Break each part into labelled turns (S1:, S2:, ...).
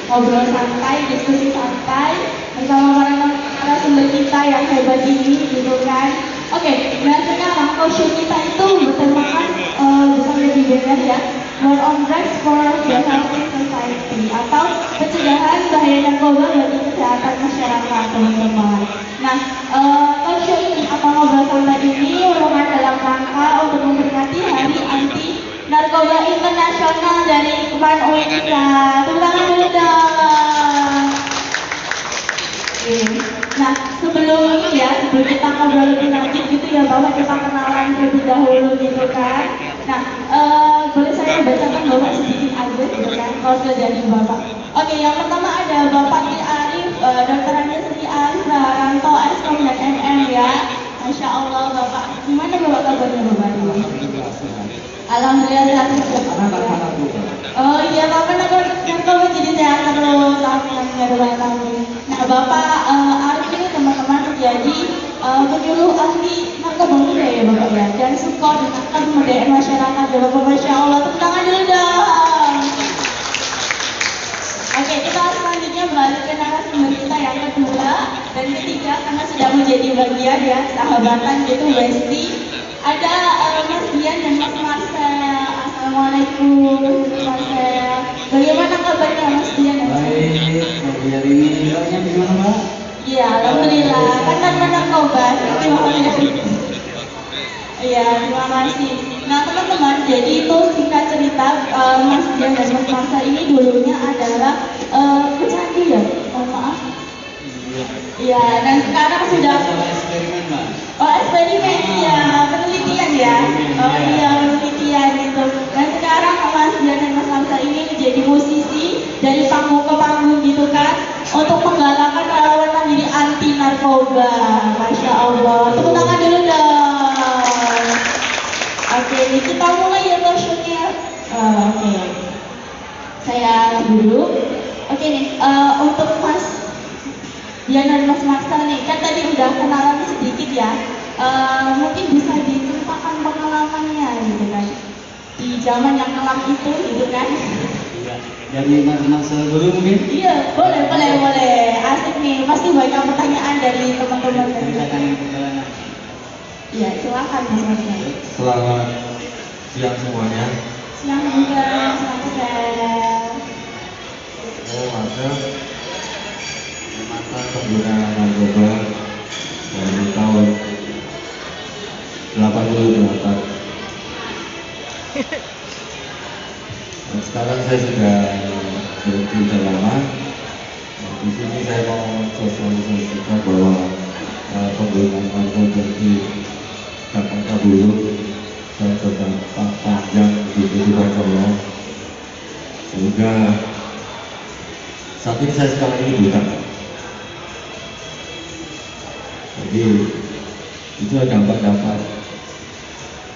S1: ngobrol santai, diskusi santai bersama para narasumber kita yang hebat ini gitu kan. Oke, nah sekarang talk show kita itu bertemakan bisa lebih bebas ya, War on Drugs for the Healthy Society atau pencegahan bahaya narkoba bagi kesehatan masyarakat teman-teman. Nah, talk show ini atau ngobrol santai ini merupakan dalam rangka untuk memperingati Hari Anti Narkoba Internasional dari Kemarin UNISA. Tepuk tangan dulu dong. Nah, sebelum ini ya, sebelum kita ngobrol lebih lanjut gitu ya, Bapak kita kenalan terlebih dahulu gitu kan. Nah, boleh saya bacakan Bapak sedikit aja gitu kan, kalau sudah jadi Bapak. Oke, yang pertama ada Bapak Tri Arif, Dr. Sri Arif Raharanto, Eskom dan MM ya. Masya Allah Bapak, gimana Bapak kabarnya Bapak? Alhamdulillah sehat ya. Oh iya Bapak narkoba jadi sehat terus, amin ya rabbal alamin. Nah Bapak Arif ini teman-teman menjadi penyuluh ahli narkoba muda ya Bapak ya, dan support dengan pemberdayaan masyarakat ya Bapak. Masya Allah, tepuk tangan dulu dong. Oke, kita selanjutnya beralih ke narasumber kita yang kedua dan ketiga karena sudah menjadi bagian ya sahabatan gitu Westi. Ada Mas Dian dan Mas Marcel. Assalamualaikum Mas Marcel. Bagaimana kabarnya Mas Dian dan Mas Marcel?
S2: Baik, hari ini kabarnya gimana Mbak?
S1: Iya, alhamdulillah. Kan tanpa narkoba. Terima kasih. Iya, terima kasih. Nah teman-teman, jadi itu singkat cerita Mas Dian dan Mas Marcel ini dulunya adalah pecandu ya, mohon maaf. Iya, dan sekarang sudah
S2: eksperimen Mbak.
S1: Oh eksperimen ya, penelitian ya. Oh iya penelitian gitu. Dan sekarang Mas Dian dan Mas Marcel ini menjadi musisi dari panggung ke panggung gitu kan, untuk menggalakan relawan diri anti narkoba. Masya Allah, tepuk tangan dulu dong. Oke, kita mulai ya talk show-nya. Oke, saya dulu. Oke nih, untuk Mas Dian dan Mas Marcel nih, kan tadi udah kenalan sedikit ya. Mungkin bisa diceritakan pengalamannya gitu kan, di zaman yang kelam itu gitu kan.
S2: Iya, dari Mas Marcel dulu mungkin?
S1: Iya, boleh. Asik nih, pasti banyak pertanyaan dari teman-teman.
S2: Ceritakan perjalanan.
S1: Iya, silakan Mas Marcel.
S3: Selamat siang semuanya.
S1: Siang juga Mas Marcel.
S3: Saya Marcel, mantan pengguna narkoba dari tahun 88. Dan sekarang saya sudah berhenti sudah lama. Di sini saya mau sosialisasikan bahwa penggunaan narkoba di Jakarta dulu dan berdampak panjang di kehidupan saya, sehingga saat ini saya sekarang ini buta. Jadi itu ada dampak-dampak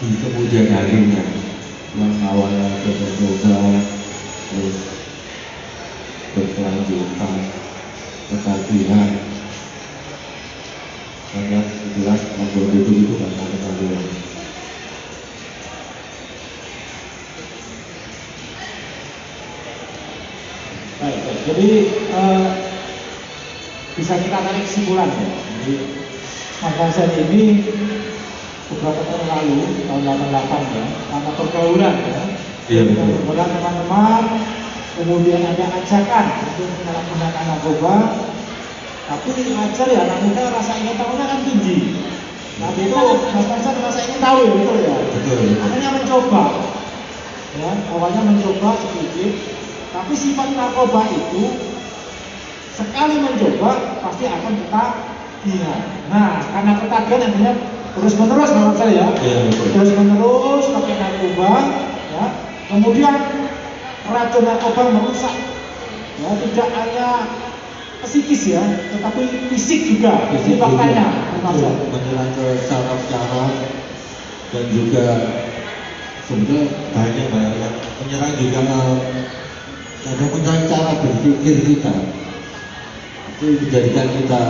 S3: di kemudian harinya yang awalnya coba-coba terus berkelanjutan, ketagihan, karena jelas membuat itu karena ketagihan.
S4: Baik. Jadi bisa kita tarik kesimpulan ya. Jadi Mas Marcel ini beberapa tahun lalu, tahun 88 ya, karena pergaulan ya.
S3: Iya betul.
S4: Pergaulan teman-teman, kemudian ada ajakan untuk menyalahgunakan narkoba, tapi ajar ya anak muda rasa ingin tahunya kan tinggi. Nah itu Mas Marcel rasa ingin tahu ya, betul ya.
S3: Betul.
S4: Akhirnya mencoba, ya awalnya mencoba sedikit, tapi sifat narkoba itu sekali mencoba pasti akan ketagihan. Nah karena ketagihan akhirnya terus menerus menurut saya ya, terus menerus pakai narkoba, ya. Kemudian racun narkoba merusak, ya tidak hanya psikis ya, tetapi fisik juga. Ini faktanya,
S3: menyerang ke saraf-saraf dan juga sebenarnya banyak yang menyerang juga ada menyerang cara berpikir kita. Itu menjadikan kita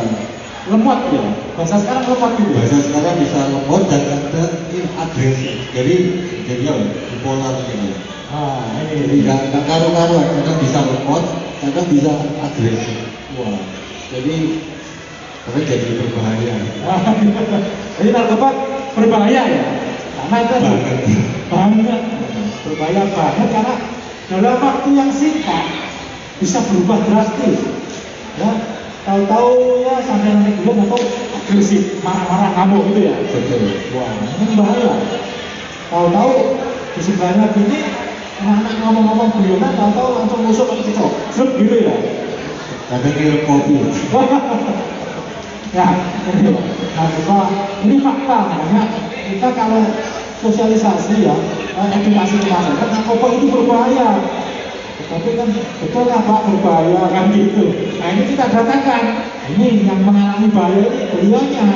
S4: lemot ya. Bahasa sekarang lemot gitu.
S3: bahasa sekarang bisa lemot dan kadang agresif. Jadi bipolar gitu.
S4: Ah,
S3: Jadi
S4: ini.
S3: nggak karu-karuan, kadang bisa lemot, kadang bisa agresif.
S4: Wah.
S3: Jadi karena jadi berbahaya.
S4: Jadi narkoba berbahaya ya, karena itu banget, berbahaya banget karena dalam waktu yang singkat bisa berubah drastis. Ya, tahu-tahu ya sampai nanti bulan atau agresif, marah-marah ngamuk gitu ya.
S3: Betul.
S4: Wah, ini bahaya. Tahu-tahu di sebelahnya gini, anak-anak ngomong-ngomong guyonan, tahu-tahu langsung musuh ke cocok, sep gitu ya.
S3: Kadang minum kopi.
S4: Ya, ini narkoba, ini fakta, makanya kita kalau sosialisasi ya, edukasi ke masyarakat, narkoba itu berbahaya. Tapi kan betul lah Pak, berbahaya kan gitu. Nah ini kita katakan, ini yang mengalami bahaya ini beliaunya.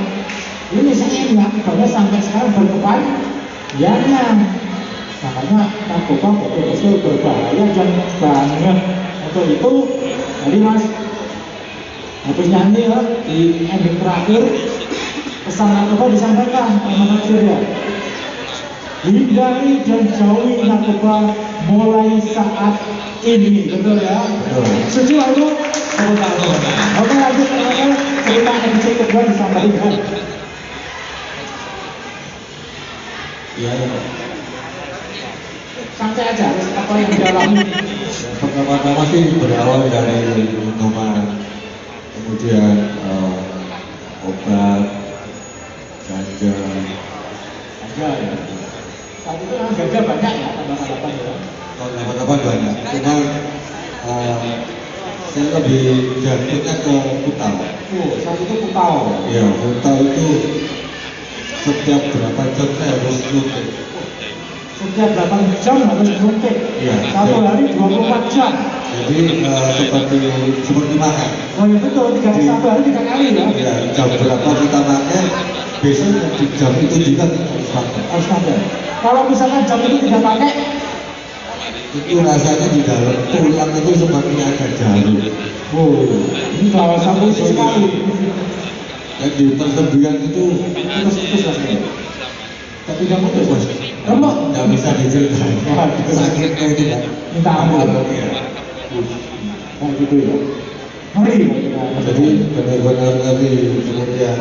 S4: Ini saya yang akibatnya sampai sekarang berkepanjangan. Makanya narkoba betul-betul berbahaya dan banget. Untuk itu, tadi Mas habis nyanyi ya, di ending terakhir pesan narkoba disampaikan sama ya. Hindari dan jauhi narkoba mulai saat ini, betul ya?
S3: Betul.
S4: Setuju itu? Oke lanjut, cerita episode kedua disampaikan.
S3: Ya, ya.
S4: Santai aja, apa yang dialami.
S3: Ya, pertama-tama sih berawal dari minuman, kemudian obat, ganja.
S4: Ganja ya. Saat itu memang ganja banyak ya, tambah-tambah ya.
S3: Kapan banyak, cuma saya lebih jatuhnya ke Kutau.
S4: Oh, saat itu Kutau.
S3: Ya, Kutau itu setiap berapa jam saya harus nyuntik.
S4: Setiap 8 jam harus nyuntik.
S3: Iya.
S4: Satu hari 24 jam.
S3: Jadi seperti makan.
S4: Oh ya betul, satu hari 3 kali ya.
S3: Ya, jam berapa kita makan, besok di jam itu juga kita harus makan.
S4: Harus pakai. Kalau misalkan jam itu tidak pakai,
S3: Itu rasanya di dalam tulang itu seperti ada jarum.
S4: oh, ini kawasan khusus sekali.
S3: Dan di persembian itu
S4: Putus rasanya. Tapi tidak putus mas.
S3: remuk, nggak bisa diceritain.
S4: Wah, gitu.
S3: Sakitnya itu kan.
S4: Minta ampun.
S3: Ya.
S4: Oh gitu ya. Ngeri.
S3: Jadi benar-benar ngeri, kemudian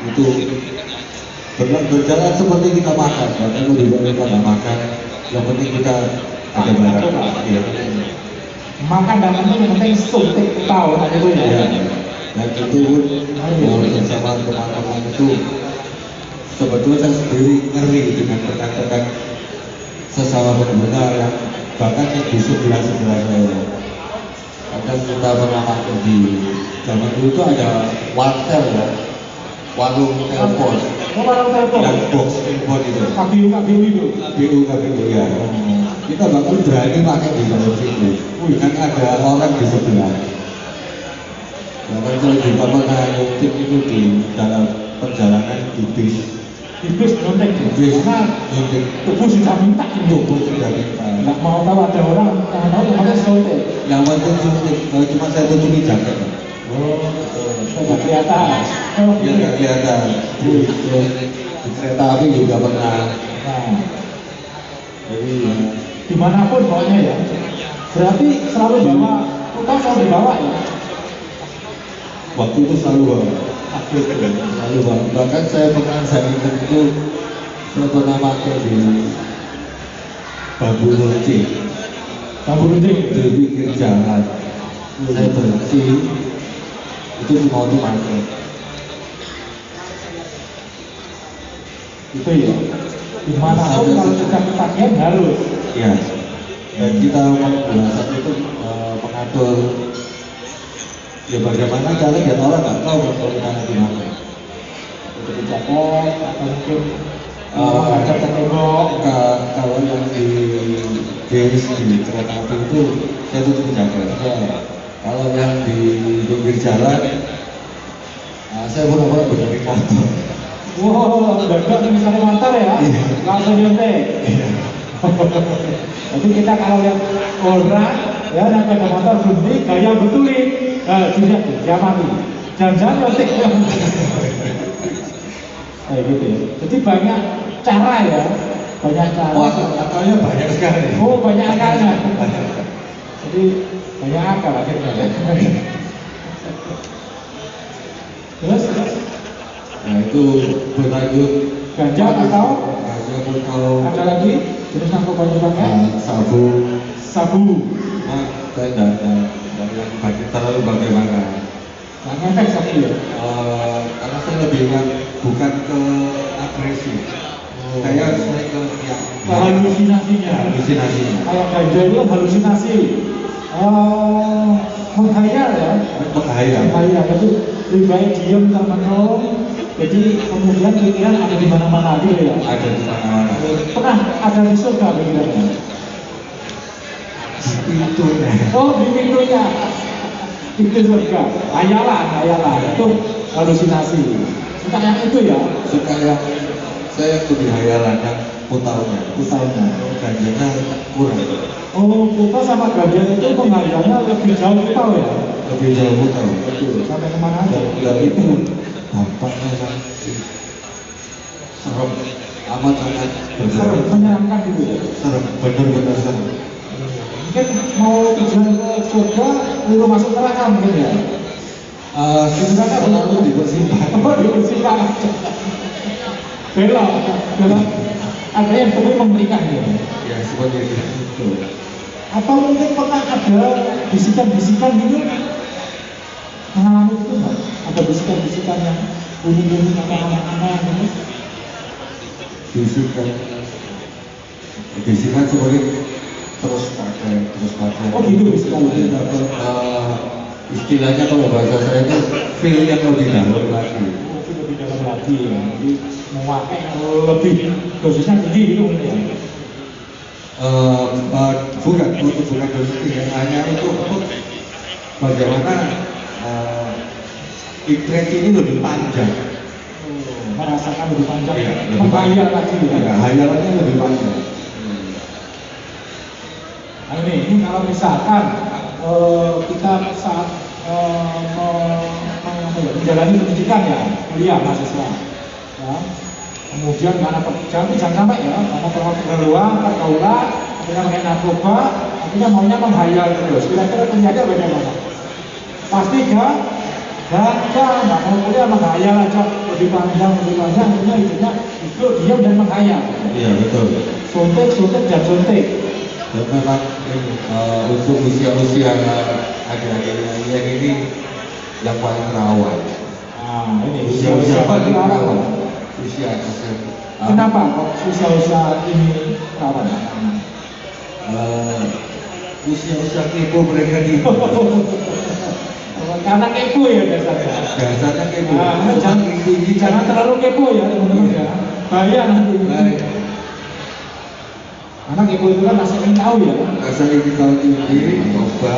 S3: itu berjalan seperti kita makan, bahkan lebih baik kita nggak makan. Yang penting kita ada barang. Iya.
S4: Makan dan minum yang penting suntik tahu kan itu ya.
S3: Iya. Dan itu pun bersama teman-teman itu sebetulnya saya sendiri ngeri dengan rekan-rekan sesama pengguna yang bahkan yang di sebelah saya. Kadang kita pernah makan di zaman dulu itu ada wartel ya, warung telepon,
S4: Oh, barang telepon.
S3: yang box telepon itu,
S4: KBU itu.
S3: KBU ya. Kita bahkan berani pakai di dalam situ, dengan ada orang di sebelah. Bahkan saya juga pernah nyuntik itu di dalam perjalanan di bis.
S4: Iblis nyontek.
S3: Bis
S4: Karena
S3: nyuntik
S4: tubuh sudah minta itu.
S3: tubuh sudah kita.
S4: Nggak mau tahu ada orang yang tahu kemarin suntik.
S3: Yang penting suntik, kalau cuma saya tutupi jaket.
S4: Oh, sudah kelihatan. Oh,
S3: Biar nggak kelihatan. Di kereta api juga pernah.
S4: Nah,
S3: Jadi ya,
S4: dimanapun pokoknya ya. Berarti selalu bawa, kita selalu dibawa ya.
S3: waktu itu selalu bawa. Selalu bawa. Bahkan saya ingat itu saya pernah pakai di bambu runcing
S4: Bambu runcing.
S3: di pinggir jalan. Saya berhenti, itu semua itu pakai.
S4: Itu ya. Dimanapun kalau sudah ketagihan harus.
S3: Ya. Dan kita saat itu mengatur ya bagaimana cara biar orang nggak tahu kalau kita lagi makan.
S4: Itu dijaket atau mungkin ada tembok.
S3: Kalau yang di bis di kereta api itu saya tutup jaket.
S4: Ya.
S3: Kalau yang di pinggir jalan saya pura-pura berhenti motor.
S4: Wow, dadak misalnya motor ya,
S3: Iya.
S4: langsung nyontek. Jadi kita kalau lihat orang ya naik sepeda motor berhenti, gaya betulin, tidak dia mati. Jangan-jangan nyontek. Kayak gitu ya. Jadi banyak cara ya, banyak cara.
S3: Wah, katanya banyak sekali.
S4: Oh banyak akalnya. Jadi banyak akal akhirnya ya. Terus
S3: Nah itu berlanjut
S4: ganja atau
S3: ganja atau
S4: ada lagi jenis narkoba yang dipakai?
S3: sabu.
S4: Sabu.
S3: Nah, saya tidak yang terlalu bagaimana.
S4: Nah, ngefek sabu ya.
S3: Karena saya lebih bukan ke agresif. Saya sering ke
S4: Halusinasinya.
S3: halusinasinya.
S4: Kayak ganja itu kan halusinasi. Menghayal ya. Menghayal itu lebih baik diam termenung. Jadi kemudian pikiran ada di mana-mana gitu ya.
S3: Ada di mana-mana.
S4: Pernah ada di surga pikirannya?
S3: Di pintunya.
S4: Oh, di pintunya. Itu surga. Hayalan itu halusinasi. Suka yang itu ya.
S3: Suka yang saya lebih hayalan yang putaunya. Ganjanya kurang.
S4: Oh, puta sama ganja itu penghayalnya lebih jauh putau ya.
S3: Lebih jauh putau.
S4: Betul. Sampai kemana aja?
S3: Dan itu dampaknya sangat serem. Amat sangat
S4: Serem, menyenangkan gitu ya.
S3: serem. Benar-benar serem.
S4: Mungkin mau tujuan ke surga, lalu masuk neraka mungkin ya.
S3: Sebenarnya selalu dipersimpang.
S4: Oh, dipersimpang. Belok. Ada yang perlu memberikan ya.
S3: Ya seperti itu.
S4: Atau mungkin pernah ada bisikan-bisikan gitu mengalami itu nggak? Ada bisikan-bisikan yang bunyi-bunyi atau aneh-aneh gitu?
S3: Bisikan seperti terus pakai.
S4: Oh gitu bisikan itu.
S3: Istilahnya kalau bahasa saya itu feel yang lebih dalam lagi.
S4: Mungkin lebih dalam lagi ya. Jadi memakai yang lebih dosisnya tinggi gitu mungkin ya.
S3: Bukan dosis ya, hanya untuk bagaimana ikret ini lebih panjang.
S4: Merasakan lebih panjang,
S3: Iya, lebih
S4: menghayal lagi ya.
S3: Ya, hayalannya lebih panjang.
S4: Nah ini kalau misalkan kita saat menjalani pendidikan ya, kuliah mahasiswa, ya. Kemudian karena jangan sampai ya, karena terlalu keluar, pergaulan, akhirnya main narkoba, akhirnya maunya menghayal terus. Kira-kira ternyata bagaimana? Pasti nggak mau kuliah menghayal aja lebih panjang, akhirnya hidupnya itu diam dan menghayal.
S3: Iya betul.
S4: Suntik dan suntik.
S3: Dan memang untuk usia-usia adik-adik yang ini yang paling rawan.
S4: Nah ini
S3: Usia-usia paling
S4: rawan.
S3: rawan. Usia.
S4: Kenapa kok usia-usia ini rawan?
S3: Usia-usia kepo mereka di
S4: Karena kepo ya biasanya.
S3: biasanya kepo.
S4: Nah, jangan terlalu kepo ya teman-teman ya. Bahaya nanti.
S3: Baik.
S4: Karena kepo itu kan masih ingin tahu ya.
S3: Rasa ingin tahu tinggi, coba.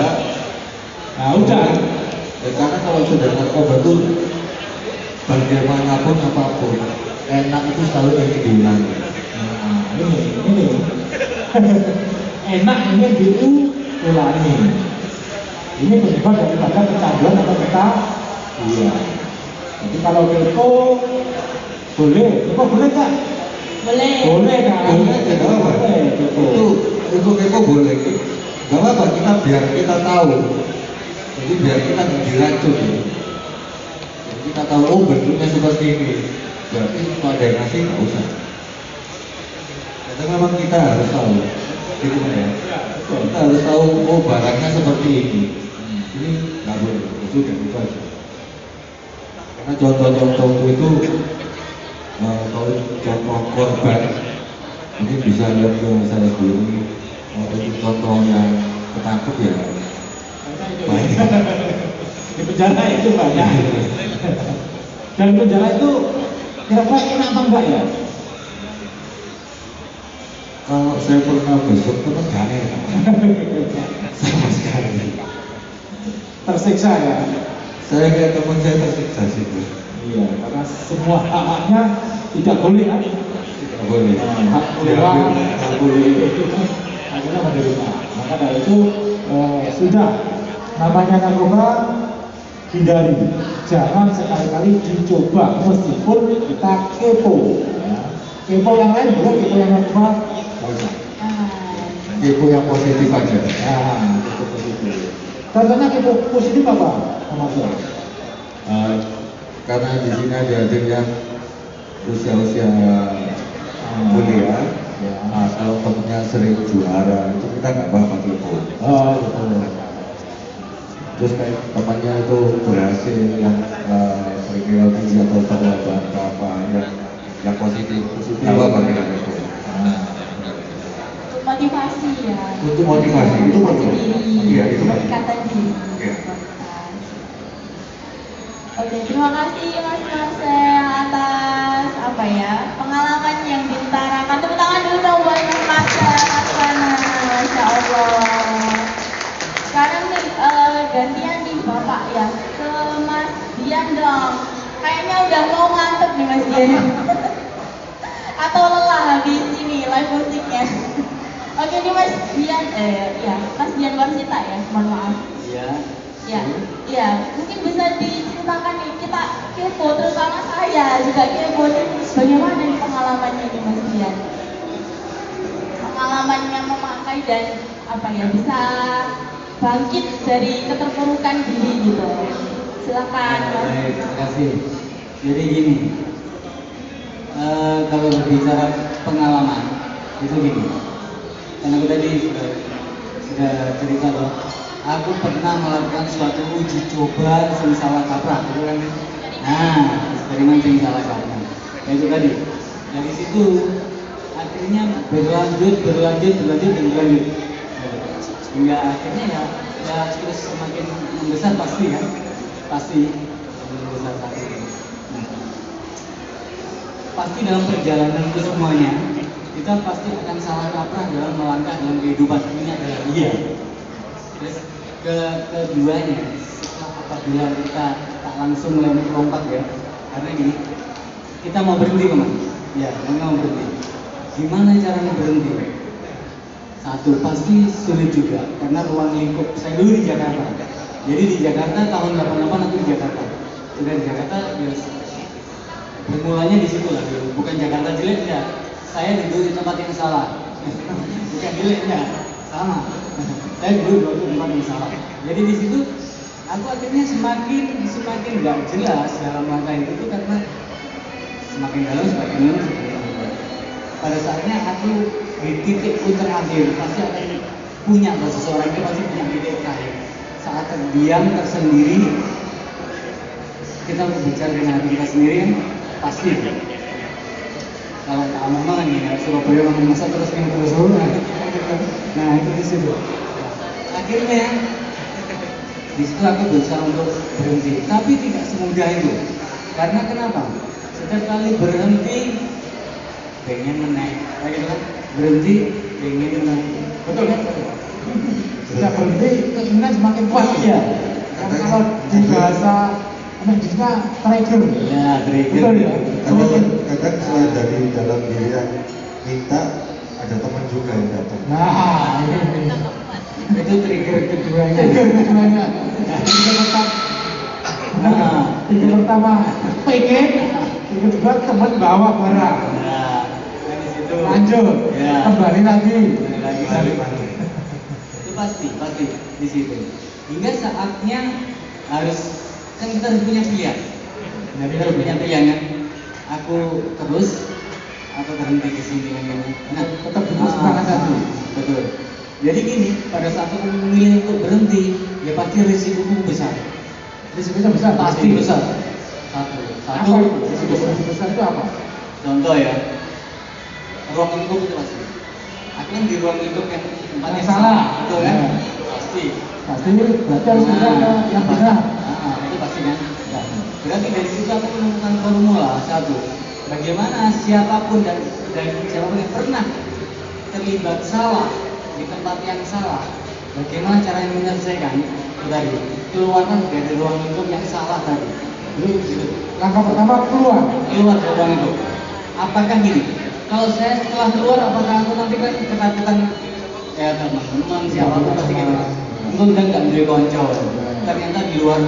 S4: Nah udah.
S3: Karena kalau sudah narkoba itu bagaimanapun apapun enak itu selalu ingin diulangi.
S4: Nah ini. Enak ini diulangi. Ini penyebab daripada kecanduan atau iya. Jadi kalau kepo boleh nggak? Boleh kan?
S3: Boleh, tidak apa. Itu kepo boleh. Gak apa kita biar kita tahu. Jadi biar kita nggak diracun. Jadi kita tahu oh bentuknya seperti ini. Berarti kalau ada yang ngasih nggak usah. Karena memang kita harus tahu. Gitu ya. Kita harus tahu oh barangnya seperti ini. Ini nggak boleh. Itu udah itu aja. Karena contoh-contoh itu kalau contoh korban mungkin bisa lihat ke saya sendiri. Untuk contoh yang ketangkep ya banyak.
S4: Di penjara itu banyak. Dan penjara itu kira-kira enak apa enggak ya?
S3: Kalau saya pernah besok itu kan gak enak sama sekali.
S4: Tersiksa ya?
S3: Saya kayak teman saya tersiksa sih.
S4: Iya, karena semua hak-haknya tidak boleh kan?
S3: Tidak boleh.
S4: Hak keluar, tidak boleh. Akhirnya menderita. Maka dari itu sudah namanya narkoba hindari. Jangan sekali-kali dicoba meskipun kita kepo. Ya. Kepo yang lain boleh, kepo yang narkoba boleh.
S3: Kepo yang positif aja.
S4: Nah, itu positif. Contohnya positif apa, Mas?
S3: Karena di sini ada yang usia-usia kuliah, kalau temennya sering juara itu kita nggak apa-apa telepon.
S4: Oh, betul.
S3: Terus kayak temannya itu berhasil yang sering tinggi atau terlambat apa yang positif apa kita telepon.
S1: Untuk motivasi ya.
S3: Untuk motivasi itu betul. Iya itu betul.
S1: Peningkatan diri.
S3: Iya.
S1: Oke, terima kasih Mas Marcel atas apa ya pengalaman yang diutarakan. Tepuk tangan dulu dong buat Mas Marcel, Mas Rana, Masya Allah. Sekarang nih gantian nih Bapak ya ke Mas Dian dong. Kayaknya udah mau ngantuk nih Mas Dian. Atau lelah habis ini live musiknya. Oke nih Mas Dian, ya Mas Dian Warsita ya, mohon maaf.
S2: Iya.
S1: Ya, mungkin bisa diceritakan nih, kita kepo, terutama saya juga kepo nih, bagaimana nih pengalamannya nih Mas Dian? Pengalamannya memakai dan apa ya, bisa bangkit dari keterpurukan diri gitu. Silakan Mas.
S2: Baik, terima kasih. Jadi gini, kalau berbicara pengalaman itu gini, karena aku tadi sudah cerita loh. Aku pernah melakukan suatu uji coba sing salah kaprah, gitu kan? Nah, eksperimen sing salah kaprah. Ya itu tadi. Dari situ akhirnya berlanjut. Hingga akhirnya ya terus semakin membesar pasti kan? Pasti membesar pasti. Nah, pasti dalam perjalanan itu semuanya kita pasti akan salah kaprah dalam melangkah dalam kehidupan ini adalah dia. Terus keduanya, apabila kita tak langsung melompat ya, karena gini, kita mau berhenti kemana? Ya, mau berhenti. Gimana caranya berhenti? Satu, pasti sulit juga, karena ruang lingkup. Saya dulu di Jakarta. Jadi di Jakarta tahun 88 aku di Jakarta. Sudah di Jakarta, ya, bermulanya di situ lah. Bukan Jakarta jelek ya. Saya duduk di tempat yang salah. Bukan jelek ya, sama. Saya dulu di tempat yang salah. Jadi di situ aku akhirnya semakin nggak jelas dalam langkah itu karena semakin dalam. Pada saatnya aku di titik terakhir pasti akan punya, seseorang itu pasti punya titik terakhir. Saat terdiam tersendiri, kita berbicara dengan hati kita sendiri kan pasti. Kalau tak aman nih, ya, Surabaya memang masa terus yang terus. Nah itu di situ. Akhirnya di situ aku berusaha untuk berhenti, tapi tidak semudah itu. Karena kenapa? Setiap kali berhenti pengen menaik, gitu kan? Berhenti pengen menaik, betul kan?
S4: Sejak berhenti keinginan semakin kuat.
S2: Iya.
S4: Karena kalau di bahasa medisnya trigger.
S2: Ya, trigger.
S4: Betul ya.
S3: Kalau kadang selain dari dalam diri yang minta, ada teman juga yang datang.
S4: Nah, ini.
S2: Itu trigger keduanya.
S4: Trigger keduanya. Trigger pertama.
S2: Nah,
S4: Trigger pertama pengen, trigger kedua teman bawa barang.
S2: nah, di situ.
S4: Lanjut,
S2: Ya.
S4: kembali lagi.
S2: Balik. Itu pasti di situ. Hingga saatnya kan kita harus punya pilihan. Nah, kita harus punya pilihan kan. Aku terus atau berhenti di sini kan. Nah,
S4: Tetap terus semangat tadi.
S2: betul. Jadi gini, pada saat aku memilih untuk berhenti, ya pasti risikoku besar.
S4: Risikonya besar.
S2: Pasti besar. Satu.
S4: Apa itu? Risiko besar itu apa?
S2: Contoh ya, ruang lingkup itu pasti. Akhirnya di ruang lingkup yang tempat
S4: Yang
S2: yang
S4: salah.
S2: betul kan?
S4: Ya.
S2: Pasti.
S4: Pasti berarti harus pindah ke yang benar.
S2: Itu pasti kan. Berarti dari situ aku menemukan formula satu. Bagaimana siapapun dan siapapun yang pernah terlibat salah di tempat yang salah, bagaimana caranya menyelesaikan itu tadi, keluarkan dari ruang lingkup yang salah tadi. Gitu.
S4: Langkah pertama keluar.
S2: Keluar dari ruang lingkup. Apakah gini? Kalau saya setelah keluar, apakah aku nanti kan ketakutan ya teman-teman siapapun pasti gitu. Untuk udah nggak jadi konco. Ternyata di luar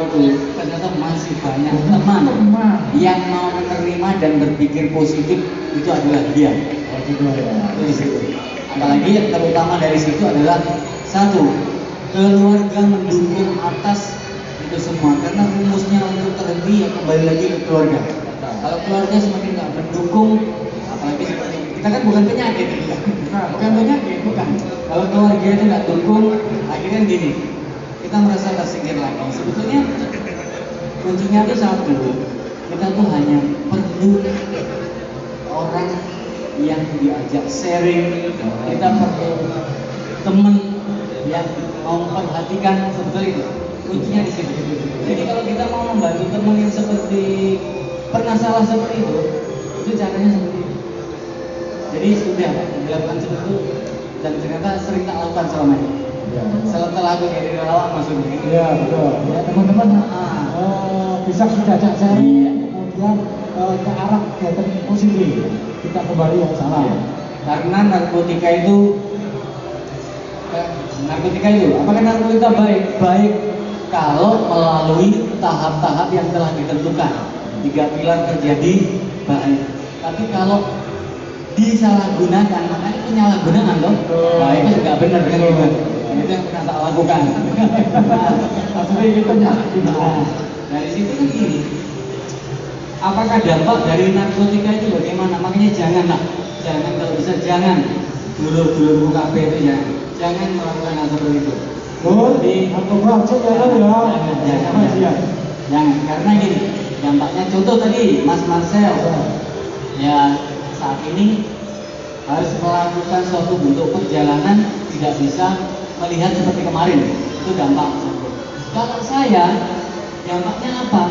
S2: itu ternyata masih banyak teman yang mau menerima dan berpikir positif, itu adalah dia.
S4: Oh, gitu ya.
S2: Itu di situ. Apalagi yang terutama dari situ adalah satu, keluarga mendukung atas itu semua, karena rumusnya untuk terhenti ya kembali lagi ke keluarga. Kalau keluarga semakin nggak mendukung, apalagi seperti kita kan bukan penyakit, bukan penyakit, bukan. Kalau keluarga itu nggak dukung, akhirnya gini, kita merasa tersingkir lagi. Sebetulnya kuncinya itu satu, kita tuh hanya perlu orang yang diajak sharing, kita perlu teman yang mau memperhatikan, sebetulnya itu kuncinya di situ. Jadi kalau kita mau membantu teman yang seperti pernah salah seperti itu caranya seperti itu. Jadi sudah dilakukan seperti itu dan ternyata sering tak lakukan selama ini.
S4: Ya.
S2: Setelah aku jadi relawan maksudnya.
S4: Iya betul. Ya teman-teman bisa kita ajak sharing, kemudian ke arah kegiatan positif. Kita kembali yang salah.
S2: Iya. Karena narkotika itu apakah narkotika baik kalau melalui tahap-tahap yang telah ditentukan. 3 pilar terjadi baik. Tapi kalau disalahgunakan, makanya penyalahgunaan loh. Baik itu nggak benar kan gitu. Itu yang pernah tak lakukan.
S4: Maksudnya kita
S2: Nah, dari situ kan gini. Apakah dampak dari narkotika itu bagaimana? Makanya jangan kalau bisa jangan dulur-dulur UKP itu jangan melakukan hal seperti itu.
S4: Narkoba aja ya.
S2: Jangan, karena gini, dampaknya contoh tadi Mas Marcel, ya saat ini harus melakukan suatu bentuk perjalanan tidak bisa melihat seperti kemarin, itu dampak. Kalau saya, dampaknya apa?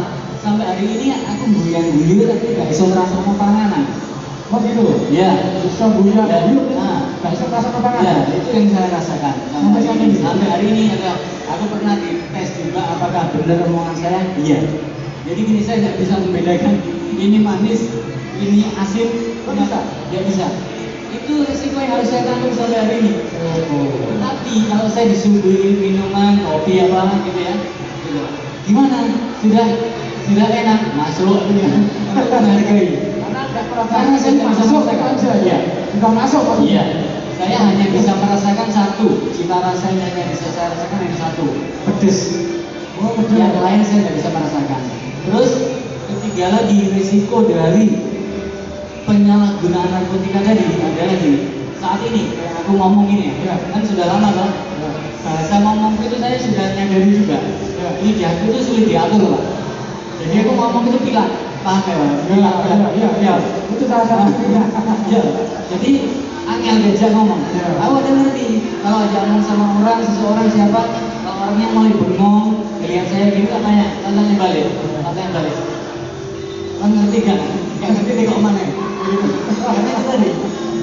S2: Sampai hari ini aku guyang-guyur tapi gak bisa merasakan panganan.
S4: Oh gitu?
S2: Ya.
S4: Bisa guyang-guyur,
S2: Gak
S4: bisa merasakan panganan?
S2: Ya, itu yang saya rasakan. Sampai hari ini adalah aku pernah dites juga apakah benar omongan saya. Iya. Jadi gini, saya nggak bisa membedakan ini manis, ini asin.
S4: Oh, bisa?
S2: Ya bisa. Itu resiko yang harus saya tanggung sampai hari ini. Tapi kalau saya disuguhi minuman, kopi apa gitu ya, gitu. Gimana? Sudah enak, masuk gitu ya. Untuk menghargai. Karena saya masuk
S4: aja
S2: ya.
S4: Sudah masuk maksudnya.
S2: Iya. Saya hanya bisa merasakan satu, cita rasanya hanya bisa saya rasakan yang satu, pedes.
S4: Oh, betul.
S2: Yang lain saya tidak bisa merasakan. Terus ketiga lagi, risiko dari penyalahgunaan narkotika tadi adalah gini. Saat ini kayak aku ngomong ini ya, kan sudah lama kan? Bahasa ngomong itu saya sudah nyadari juga. Ini di aku itu sulit diatur Pak. Jadi aku ngomong itu pilak, paham ya Pak?
S4: Iya. Itu salah satu.
S2: Ya. Jadi angel diajak ngomong. Aku ada ngerti kalau ajak ngomong sama orang, seseorang siapa, kalau orangnya mulai bengong, lihat saya gitu katanya balik. Kan ngerti kan? Gak ngerti nih kok mana? Karena itu tadi.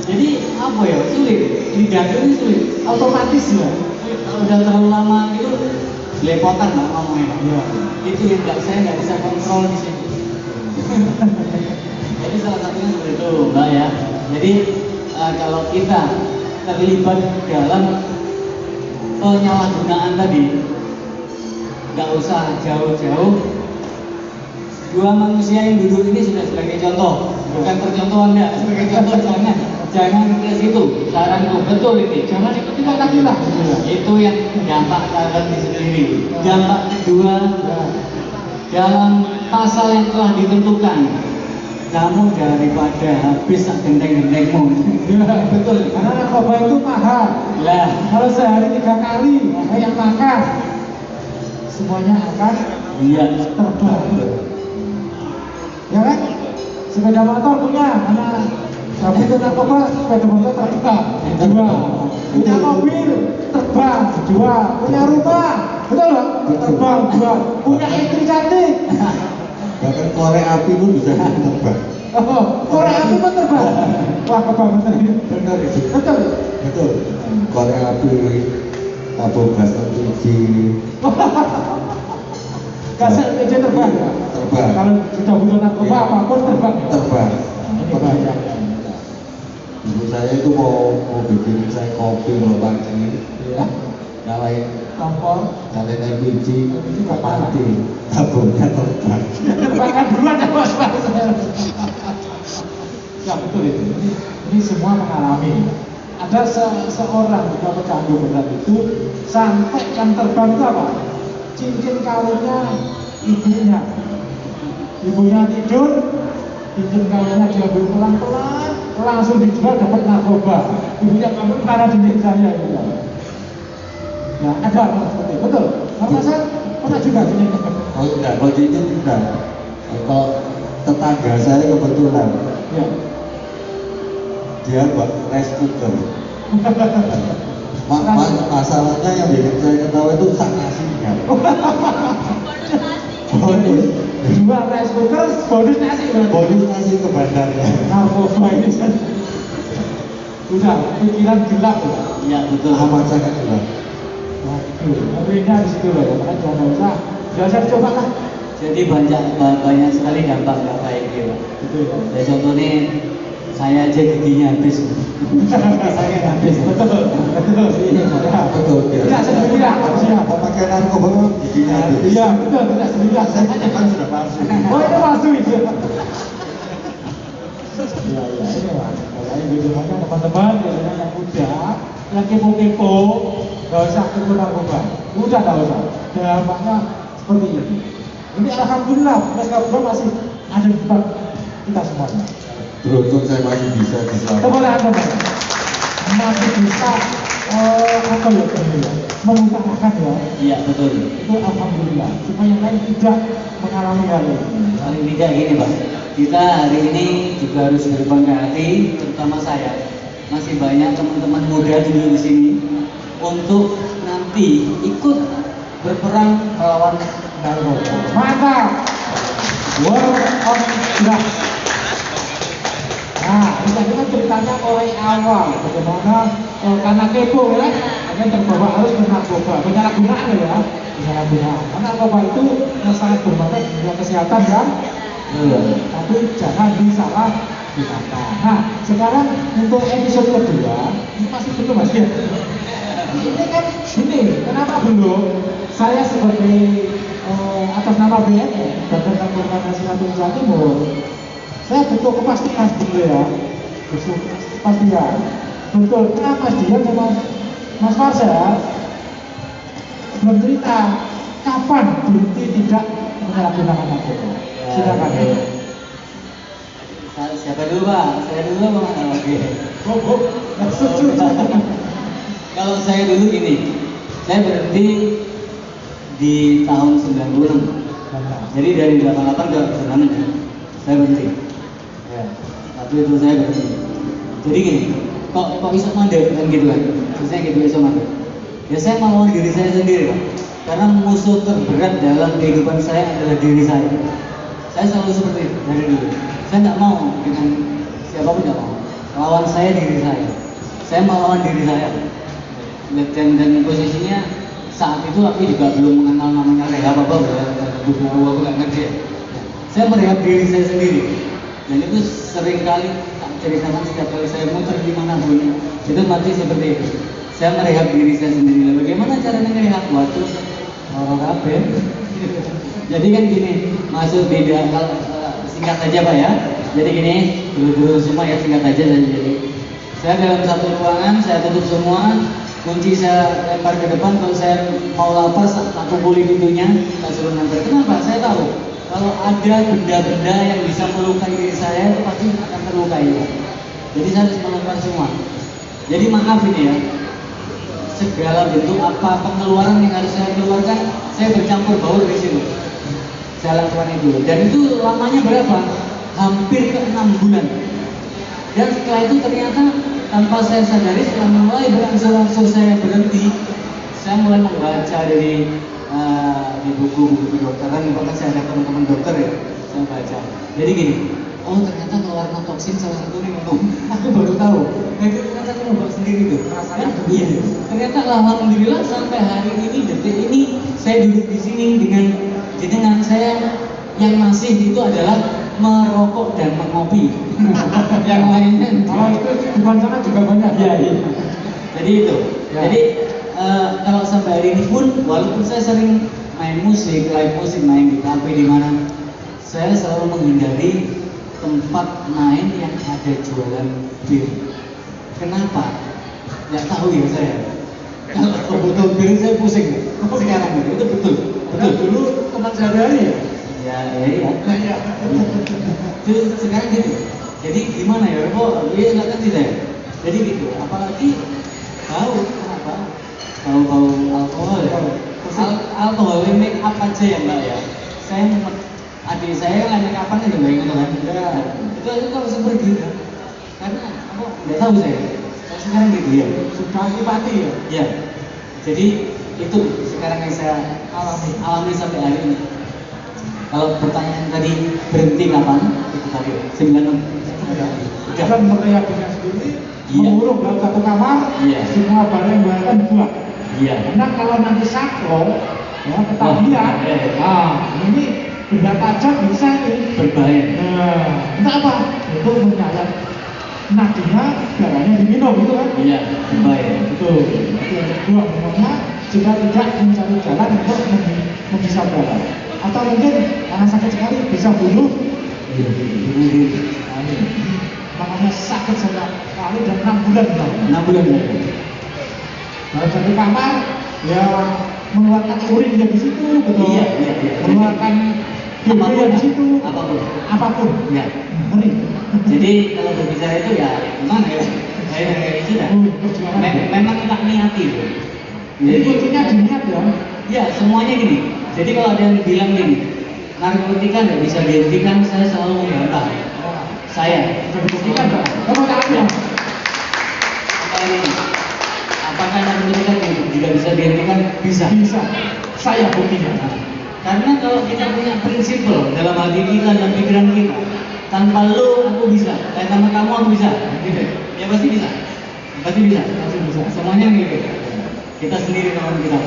S2: Jadi apa ya? Sulit. Lidahku ini sulit.
S4: Otomatis ya.
S2: Kalau udah terlalu lama gitu, lepotan lah ngomongnya.
S4: Iya.
S2: Itu yang saya nggak bisa kontrol di sini. Jadi salah satunya seperti itu, Mbak ya. Jadi kalau kita terlibat dalam penyalahgunaan tadi, nggak usah jauh-jauh. 2 manusia yang duduk ini sudah sebagai contoh, bukan percontohan ya, sebagai contoh jangan ke situ. Saranku betul ini, jangan ikuti lagi lah. Itu yang dampak terhadap diri sendiri. Dampak kedua, dalam pasal yang telah ditentukan, kamu daripada habis genteng-gentengmu.
S4: Ya, betul. Karena narkoba itu mahal.
S2: Lah,
S4: Kalau sehari 3 kali yang makan, semuanya akan terbang. Ya kan? Sepeda motor punya, karena tapi itu narkoba, sepeda motor terbang, dijual. Punya mobil, terbang, dijual. Punya rumah, betul nggak? Terbang, jual. Punya istri cantik.
S3: Bahkan korek api pun bisa terbang.
S4: Oh, korek api pun terbang. Wah, kebangetan ini.
S3: Benar itu.
S4: Betul.
S3: Betul. Korek api, tabung gas LPG.
S4: Gas LPG terbang ya?
S3: Terbang.
S4: Kalau sudah butuh narkoba apapun terbang ya?
S3: Terbang.
S4: Ini bahaya.
S3: Ibu saya itu mau bikin saya kopi loh pagi.
S4: Iya.
S3: Nyalain
S4: Kompor.
S3: LPG mati. Tabungnya terbang.
S4: Terbangkan duluan ya bos. Ya betul itu. Ini semua mengalami. ada seorang juga pecandu berat itu sampai jam terbang itu apa? Cincin kawinnya ibunya. Ibunya tidur, cincin kawinnya diambil pelan-pelan, langsung dijual dapat narkoba. Ibunya bangun karena cincin saya gitu. Ya ada seperti itu, betul. Karena saya pernah juga gini.
S3: Oh enggak, kalau cincin enggak. Kalau tetangga saya kebetulan,
S4: Ya.
S3: dia buat rice cooker. Masalahnya yang bikin saya ketawa itu sak nasinya. Bonus,
S4: Jual rice cooker, bonus nasi berarti.
S3: bonus nasi ke bandarnya.
S4: Narkoba ini kan. Sudah, pikiran gelap ya.
S2: Iya betul.
S3: Amat sangat jelas.
S4: Waduh, ngerinya di situ loh, makanya jangan usah. Jangan usah dicoba lah.
S2: Jadi banyak sekali dampak nggak baik gitu.
S4: Betul ya.
S2: Ya contohnya saya aja giginya habis. Saya habis.
S4: Betul, betul. Iya,
S3: Betul, ya.
S4: tidak sendirian, siap.
S3: Pakai narkoba giginya habis.
S4: Iya, betul, tidak sendirian.
S3: Saya kan sudah palsu.
S4: Oh, itu palsu itu. Iya, iya, ini mas. Makanya gitu, makanya teman-teman biasanya yang muda, yang kepo-kepo, gak usah kepo narkoba. Udah gak usah. Dampaknya seperti ini. Ini alhamdulillah, mereka masih ada di depan kita semuanya.
S3: Beruntung saya masih bisa diselamatkan.
S4: Tepuk tangan teman. Masih bisa apa ya teman-teman? Mengutamakan ya.
S2: Iya betul.
S4: Itu alhamdulillah. Supaya yang lain tidak mengalami hal ini.
S2: Paling tidak gini Pak, kita hari ini juga harus berbangga hati, terutama saya. Masih banyak teman-teman muda dulu di sini untuk nanti ikut berperang melawan
S4: Narkoba. Mantap. World of drugs. Nah, kita ceritanya mulai awal bagaimana karena kepo ya, akhirnya terbawa harus ke narkoba, penyalahgunaan ya, penyalahgunaan. Karena narkoba itu sangat berbahaya di dunia kesehatan ya, tapi jangan disalahgunakan. Nah, sekarang untuk episode kedua, ini masih belum mas ya. Ini kan ini, kenapa belum? Saya sebagai atas nama BNN, Badan Narkotika Nasional Jawa Timur, saya butuh kepastian dulu ya, butuh kepastian. Betulkah Mas Dian sama Mas Farsel belum cerita kapan berhenti tidak menyalahgunakan narkoba? Silakan.
S2: Siapa dulu Pak? Saya dulu Pak. Oke.
S4: Oh, setuju.
S2: Kalau saya dulu gini, saya berhenti di tahun 96. Jadi dari 88 ke 96 saya berhenti. Ya, waktu itu saya berhenti. Jadi gini, kok bisa mandek kan gitu kan? Saya gitu bisa mandek. Ya saya melawan diri saya sendiri Pak. Karena musuh terberat dalam kehidupan saya adalah diri saya. Saya selalu seperti itu dari dulu. Saya nggak mau dengan siapapun, nggak mau. Lawan saya diri saya. Saya melawan diri saya. Dan posisinya saat itu aku juga belum mengenal namanya rehab apa, buku aku nggak ngerti ya. Saya merehab diri saya sendiri. Dan itu sering kali tak ceritakan setiap kali saya muter di mana pun. Itu mati seperti itu. Saya merehab diri saya sendiri. Nah, bagaimana caranya merehab? Waktu orang kabeh. Jadi kan gini, masuk beda kalau singkat aja Pak ya. Jadi gini, dulu semua ya singkat aja saja. Jadi saya dalam satu ruangan, saya tutup semua, kunci saya lempar ke depan. Kalau saya mau lapas, tak pukuli pintunya, tak suruh nganter. Kenapa? Saya tahu kalau ada benda-benda yang bisa melukai diri saya itu pasti akan terlukai. Jadi saya harus melakukan semua. Jadi maaf ini ya, segala bentuk apa pengeluaran yang harus saya keluarkan, saya bercampur baur di situ. Saya lakukan itu. Dan itu lamanya berapa? Hampir ke 6 bulan. Dan setelah itu ternyata tanpa saya sadari, setelah mulai berangsur-angsur saya berhenti, saya mulai membaca dari di buku-buku kedokteran, bahkan saya ada teman-teman dokter ya, saya baca. Jadi gini, oh ternyata keluar toksin salah satu nih ngomong. Aku baru tahu. Nah itu ternyata aku nyoba sendiri tuh. Rasanya iya. Ternyata alhamdulillah sampai hari ini, detik ini, saya duduk di sini dengan saya yang masih itu adalah merokok dan mengopi. Yang lainnya.
S4: Oh itu di depan sana juga banyak.
S2: Iya, iya. Jadi itu.
S4: Ya.
S2: Jadi kalau sampai hari ini pun, walaupun saya sering main musik, live musik, main di kafe di mana, saya selalu menghindari tempat main yang ada jualan bir. Kenapa? nggak tahu ya saya. Kalau kebutuhan piring saya pusing sekarang itu betul.
S4: Betul dulu teman sehari-hari ya.
S2: Iya.
S4: Iya.
S2: Terus sekarang gitu. Jadi gimana ya? Kok dia nggak ngerti saya. Jadi gitu. Apalagi tahu apa? Tahu alkohol ya. Alkohol make up aja ya mbak ya. Saya adik saya kan make upan itu mbak gitu kan.
S4: Ya.
S2: Itu aja kok langsung pergi kan. Karena apa? Nggak tahu saya. Saya sekarang gitu ya.
S4: Sudah antipati ya.
S2: Ya. Jadi itu sekarang yang saya alami sampai hari ini. Kalau pertanyaan tadi berhenti kapan? Itu tadi 96.
S4: Jangan mereaksikan sendiri,
S2: Iya.
S4: mengurung dalam satu kamar,
S2: Iya.
S4: semua barang bahkan dibuang.
S2: Iya.
S4: Karena kalau nanti sakro, ya ketagihan, ini benda tajam bisa ini
S2: Berbahaya.
S4: Entah apa, itu menyayat nadinya, darahnya diminum gitu kan?
S2: Iya, berbahaya.
S4: Betul. Itu yang kedua, pokoknya jika tidak mencari jalan untuk menghisap darah, atau mungkin karena sakit sekali bisa bunuh. Makanya sakit sekali dan 6 bulan.
S2: 6 bulan.
S4: Dalam satu kamar, ya mengeluarkan urin yang di situ, betul.
S2: Iya.
S4: Mengeluarkan debu yang di situ, apapun.
S2: Ya.
S4: Ngeri.
S2: Jadi kalau berbicara itu ya gimana ya? Kayak itu dah. Memang kita niati itu.
S4: Jadi kuncinya diniat ya.
S2: Ya semuanya gini. Jadi kalau ada yang bilang gini, narkotika nggak bisa dihentikan, saya selalu membantah. Saya
S4: Bisa dibuktikan Pak. Kamu tahu ya?
S2: Apakah narkotika juga bisa dihentikan? Bisa.
S4: Bisa. Saya buktinya.
S2: Karena kalau kita punya prinsip dalam hati kita dan pikiran kita, tanpa lo aku bisa, tanpa kamu aku bisa, gitu. Ya pasti bisa. Pasti bisa. Semuanya gitu. Kita sendiri kawan kita.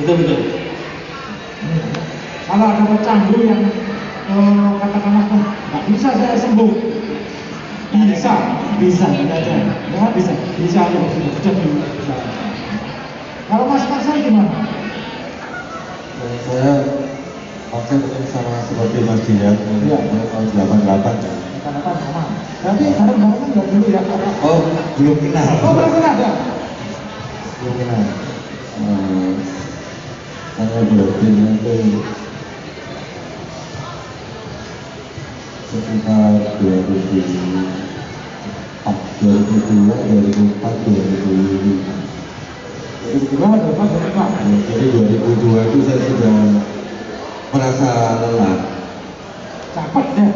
S2: Itu betul.
S4: Kalau ada pecandu yang katakanlah nggak bisa saya sembuh, bisa aja, ya bisa ya sudah bisa. Kalau Mas saya gimana?
S3: Saya pakai mungkin sama seperti Mas Dian,
S4: Iya.
S3: tahun 88 ya.
S4: Katakan sama. Tapi bareng-bareng nggak dulu ya?
S3: Oh, belum kenal.
S4: Oh belum ada.
S3: Belum kenal. Saya berarti itu sekitar 2004, 2005. Jadi 2002 itu saya sudah merasa lelah, capek.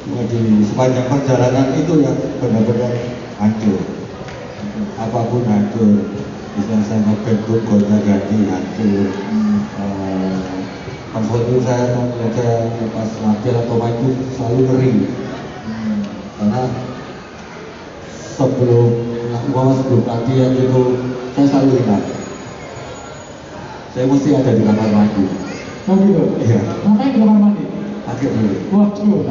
S3: Jadi sepanjang perjalanan itu yang benar-benar hancur. Apapun hancur. Misalnya saya ngeband pun gonta-ganti hancur. Pas waktu saya pas latihan atau main itu selalu ngeri. Karena sebelum latihan itu saya selalu ingat saya mesti ada di kamar mandi.
S4: Oh gitu?
S3: Iya.
S4: Ngapain di kamar mandi?
S3: Pakai dulu.
S4: Waduh,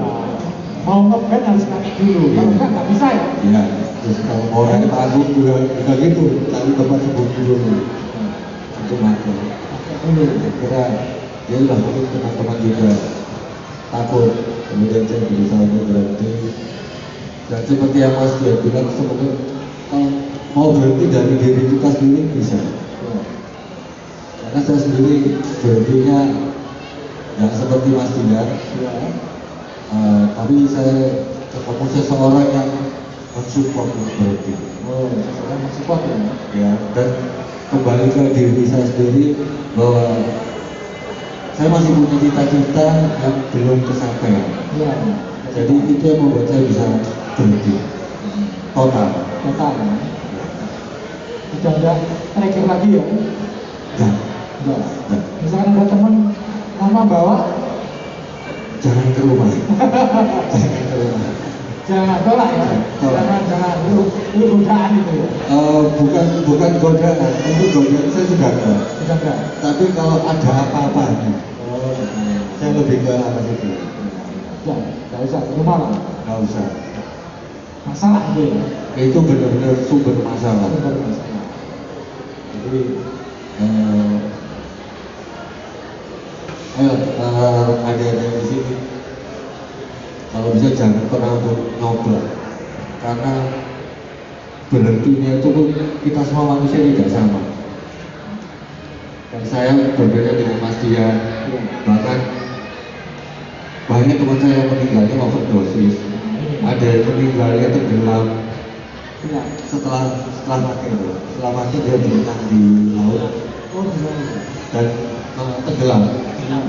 S4: mau ngeband harus pakai dulu. Kalau enggak nggak bisa ya?
S3: Iya. Terus kalau mau naik panggung juga gitu, cari tempat sembunyi dulu untuk makan. Kira ya udah mungkin teman-teman juga takut, kemudian saya berusaha untuk berhenti. Dan seperti yang Mas dia bilang, sebenarnya kalau mau berhenti dari diri kita sendiri bisa. Karena saya sendiri berhentinya nggak seperti Mas Dian, tapi saya ketemu seseorang yang mensupport untuk berhenti.
S4: Seseorang mensupport ya?
S3: Ya, dan kembali ke diri saya sendiri bahwa saya masih punya cita-cita yang belum kesampaian.
S4: Iya.
S3: Jadi itu yang membuat saya bisa berhenti total.
S4: Sudah ada trigger lagi ya?
S3: Enggak.
S4: Misalkan ada teman nama bawa,
S3: Jangan ke rumah. Jangan ke rumah.
S4: jangan tolak ya. Jangan lu godaan itu ya.
S3: Bukan godaan, itu godaan saya sudah enggak.
S4: Sudah enggak?
S3: Tapi kalau ada apa-apanya, saya lebih ke arah situ.
S4: Ya, nggak usah ke rumah lah.
S3: Nggak usah.
S4: Masalah itu ya.
S3: Itu benar-benar sumber masalah.
S4: Sumber masalah.
S3: Jadi ayo adik-adik di sini, kalau bisa jangan pernah untuk nyoba, karena berhentinya itu pun kita semua manusia tidak sama. Dan saya berbeda dengan Mas Dian, bahkan banyak teman saya yang meninggalnya overdosis, ada yang meninggalnya tenggelam setelah mati dia berenang di laut dan tenggelam,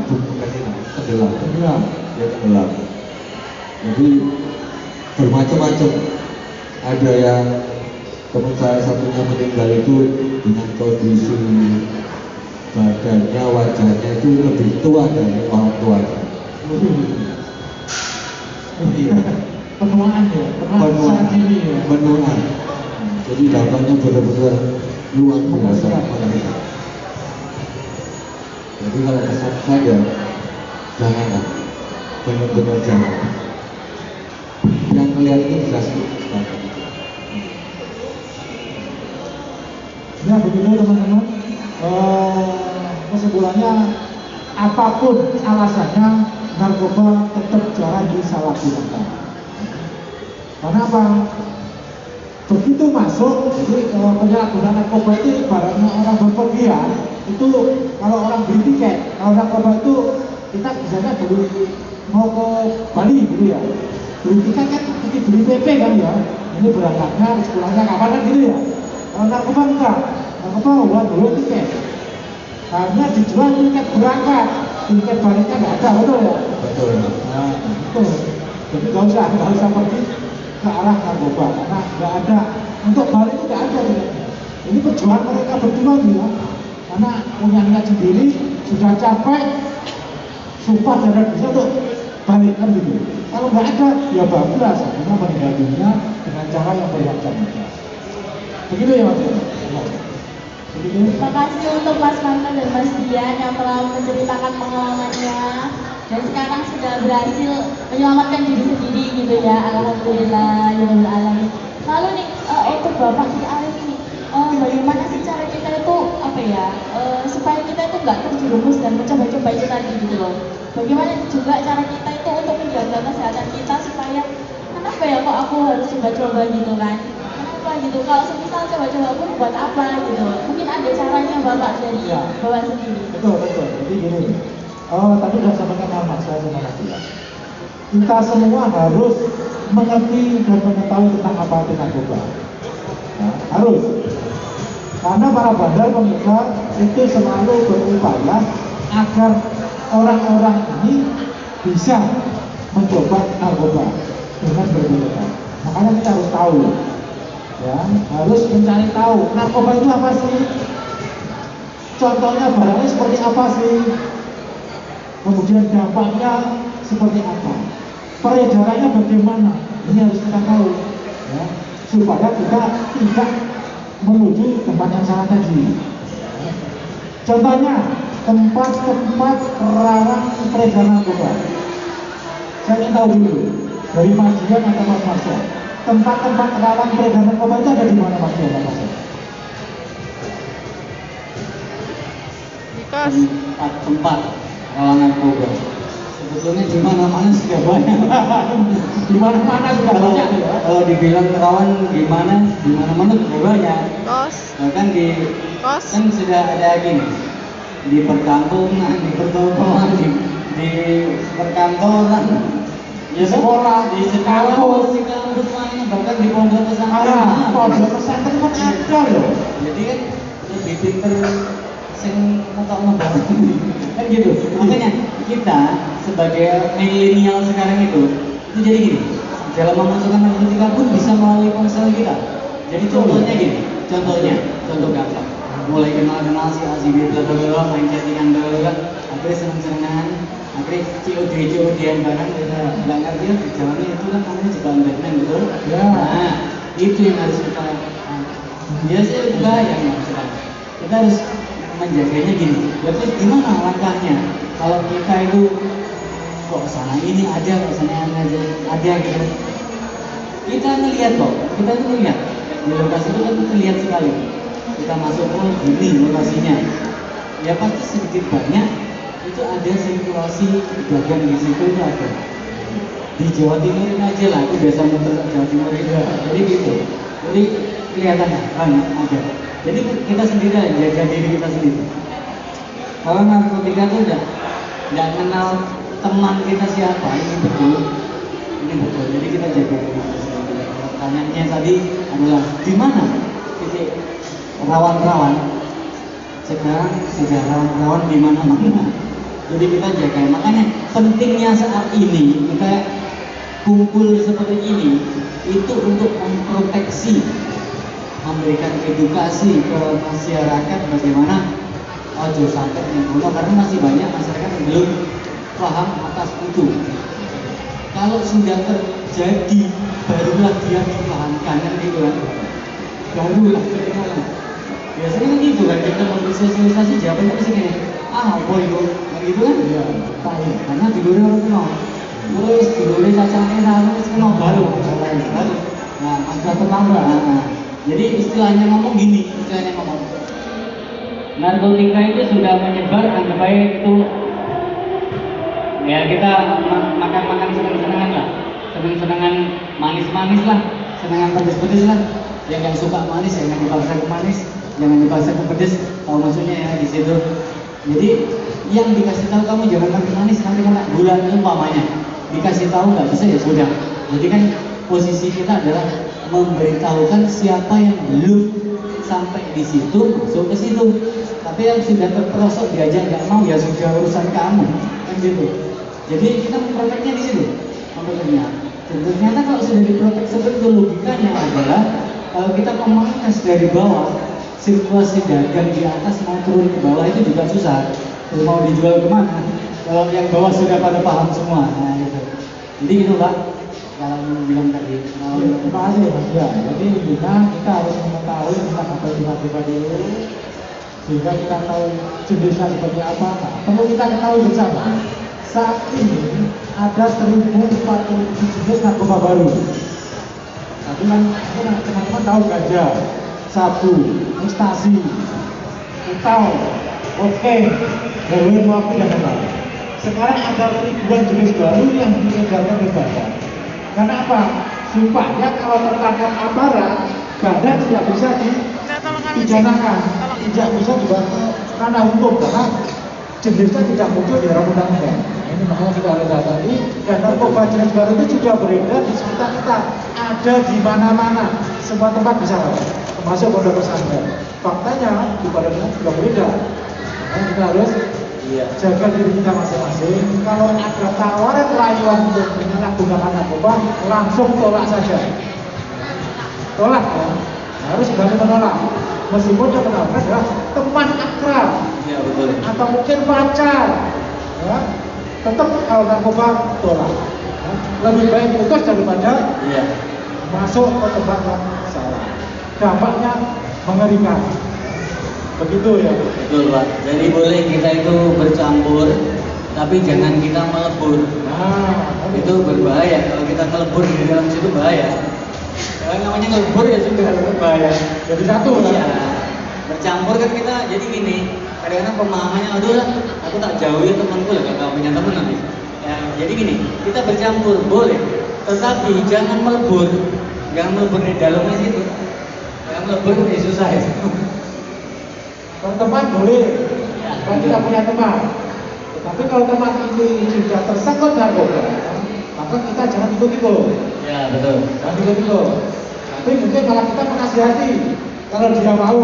S3: bukan tenggelam, dia tenggelam. Jadi bermacam-macam. Ada yang teman saya satunya meninggal itu dengan kondisi badannya, wajahnya itu lebih tua dari orang tuanya.
S4: Penuaan ya, penuaan dini ya.
S3: Penuaan. Jadi dampaknya benar-benar luar biasa. Jadi kalau pesan saya, jangan, benar-benar jangan. Yang melihat itu bisa sekali.
S4: Ya begitu teman-teman. Kesimpulannya, apapun alasannya, narkoba tetap jangan disalahgunakan. Karena apa? Begitu masuk, jadi penyalahgunaan narkoba itu ibaratnya orang berpergian. Itu kalau orang beli tiket, kalau narkoba itu kita misalnya mau ke Bali gitu ya, beli tiket kan seperti beli PP kan ya. Ini berangkatnya, pulangnya kapan kan gitu ya. Kalau narkoba enggak, narkoba buat dulu tiket. Karena dijual tiket berangkat, tiket baliknya nggak ada, betul ya?
S3: Betul.
S4: Nah, betul. Jadi nggak usah pergi ke arah narkoba karena nggak ada, untuk balik itu nggak ada ya. Ini perjuangan mereka berdua ya, karena punya niat sendiri, sudah capek, sumpah darah bisa untuk balik kan gitu. Kalau nggak ada, ya bablas, karena meninggal dunia dengan cara yang bermacam-macam. Begitu ya Mas. Begitu.
S1: Terima kasih untuk Mas Manto dan Mas Dian yang telah menceritakan pengalamannya dan sekarang sudah berhasil menyelamatkan diri sendiri gitu ya. Alhamdulillah, ya Rabbal alamin. Lalu nih untuk Bapak Ki Arif ini, bagaimana sih cara kita itu apa ya supaya kita itu nggak terjerumus dan mencoba-coba itu tadi gitu loh. Bagaimana juga cara kita itu untuk menjaga kesehatan kita supaya kenapa ya kok aku harus coba-coba gitu kan? Kenapa gitu? Kalau semisal coba-coba pun buat apa gitu? Mungkin ada caranya Bapak dari
S4: Ya.
S1: Bapak sendiri.
S4: Betul. Jadi gini, tadi sudah sampaikan Mas saya sama Mas Dian. Kita semua harus mengerti dan mengetahui tentang apa itu narkoba. Nah, harus. Karena para bandar pemirsa itu selalu berupaya agar orang-orang ini bisa mencoba narkoba dengan berbeda. Makanya kita harus tahu, ya, harus mencari tahu narkoba itu apa sih? Contohnya barangnya seperti apa sih? Kemudian dampaknya seperti apa? Peredarannya bagaimana? Ini harus kita tahu, ya, supaya kita tidak menuju tempat yang salah tadi. Contohnya tempat-tempat rawan peredaran narkoba. Saya ingin tahu dulu dari Mas Dian atau Mas Marcel, tempat-tempat rawan peredaran narkoba itu ada di mana Mas Dian dan Mas Marcel?
S2: Tempat rawan narkoba. Sebetulnya di mana-mana sudah banyak.
S4: Di mana-mana sudah banyak ya.
S2: Kalau dibilang rawan di mana-mana sudah banyak. Bahkan kan sudah ada gini. Di perkampungan, di pertokoan, di perkantoran, ya
S4: Sekolah,
S2: di sekolah, di kampus mana, bahkan di pondok pesantren.
S4: Pondok pesantren pun ada loh.
S2: Jadi kan lebih pinter sing ngetokno barang kan gitu. Makanya kita sebagai milenial sekarang itu jadi gini, dalam memasukkan narkotika pun bisa melalui ponsel kita. Jadi contohnya gini, contoh gampang. Mulai kenal si ACB bla main chattingan bla akhirnya seneng-senengan, akhirnya COD-an barang nggak ngerti ya jalannya itu kan namanya jebakan Batman betul?
S4: Ya.
S2: Nah itu yang harus kita biasanya bahaya maksudnya. Kita harus menjaganya gini. Ya terus gimana langkahnya? Kalau kita itu kok sana ini ada, kok sana ada gitu. Kita ngelihat kok, kita tuh ngelihat di lokasi itu kan terlihat sekali. Kita masuk gini lokasinya. Ya pasti sedikit banyak itu ada sirkulasi dagang di situ itu ada. Di Jawa Timur ini aja lah, aku biasa muter Jawa Timur itu. Jadi gitu. Jadi kelihatan ada. Jadi kita sendiri aja, jaga diri kita sendiri. Kalau narkotika itu udah nggak kenal teman kita siapa, ini betul. Jadi kita jaga diri kita sendiri. Pertanyaannya tadi adalah di mana titik rawan-rawan? Sekarang sudah rawan-rawan di mana-mana. Jadi kita jaga. Makanya pentingnya saat ini kita kumpul seperti ini itu untuk memproteksi, memberikan edukasi ke masyarakat bagaimana ojo sampai membunuh, karena masih banyak masyarakat yang belum paham atas itu. Kalau sudah terjadi barulah dia dipahamkan kan gitu kan, barulah terkenal. Biasanya kan gitu kan, kita mau bersosialisasi jawabannya pasti kayak apa itu, kayak gitu kan? Iya, tahu. Karena tidurnya orang kenal. Terus tidurnya cacangnya harus kenal baru. Nah, sudah terlambat. Jadi istilahnya ngomong gini, narkotika itu sudah menyebar, anggap aja itu ya kita makan-makan senang-senangan lah, senang-senangan manis-manis lah, senangan pedes-pedes lah. Yang nggak suka manis, jangan dipaksa ke manis, jangan dipaksa ke pedes, tahu maksudnya ya di situ. Jadi yang dikasih tahu kamu jangan makan manis, nanti kena gula umpamanya. Dikasih tahu nggak bisa ya sudah. Jadi kan posisi kita adalah memberitahukan siapa yang belum sampai di situ masuk ke situ. Tapi yang sudah terperosok diajak nggak mau ya sudah urusan kamu kan gitu. Jadi kita memproteknya di situ, memproteknya. Dan ternyata kalau sudah diprotek seperti itu, logikanya adalah kalau kita memangkas dari bawah, sirkulasi dagang di atas mau turun ke bawah itu juga susah. Terus mau dijual kemana? Kalau yang bawah sudah pada paham semua, nah gitu. Jadi gitu Pak, kalau bilang tadi.
S4: Terima kasih Mas ya. Jadi intinya kita harus mengetahui tentang apa yang tiba-tiba dulu, sehingga kita tahu jenisnya seperti apa. Nah, perlu kita ketahui bersama. Saat ini ada 1047 jenis narkoba baru. Tapi kan teman-teman tahu ganja, sabu, ekstasi, utau, oke, heroin, morfin dan lain-lain. Sekarang ada ribuan jenis baru yang diedarkan bebas. Karena apa? Supaya kalau tertangkap aparat, badan tidak bisa dipidanakan, tidak bisa dibawa ke ranah hukum karena jenisnya tidak muncul di dalam undang-undang. Ini makanya kita harus hati-hati. Dan narkoba jenis baru itu sudah beredar di sekitar kita, ada di mana-mana, semua tempat bisa ada, termasuk pondok pesantren. Faktanya di badan sudah beredar. Makanya kita harus jaga diri kita masing-masing. Kalau ada tawaran rayuan untuk menyalahgunakan narkoba, langsung tolak saja. Tolak ya, harus berani menolak. Meskipun yang menawarkan adalah teman akrab,
S2: Ya betul.
S4: atau mungkin pacar, ya, tetap kalau narkoba tolak. Ya. Lebih baik putus daripada masuk ke tempat yang salah. Dampaknya mengerikan. Begitu ya.
S2: Betul Pak. Jadi boleh kita itu bercampur, tapi jangan kita melebur.
S4: Nah,
S2: Itu berbahaya. Kalau kita melebur di dalam situ bahaya. Kalau namanya ngelebur ya sudah berbahaya.
S4: jadi satu
S2: Iya.
S4: ya.
S2: Bercampur kan kita jadi gini. Kadang-kadang pemahamannya aduh lah, aku tak jauhin temanku lah kalau punya teman nanti. Ya, jadi gini, kita bercampur boleh, tetapi jangan melebur. Jangan melebur di dalamnya situ. Jangan melebur itu susah ya.
S4: Teman boleh, kalau kita punya teman. Tapi kalau teman ini sudah tersangkut narkoba, maka kita jangan ikut-ikut.
S2: Ya betul.
S4: Jangan ikut-ikut. Tapi mungkin malah kita menasihati kalau dia mau.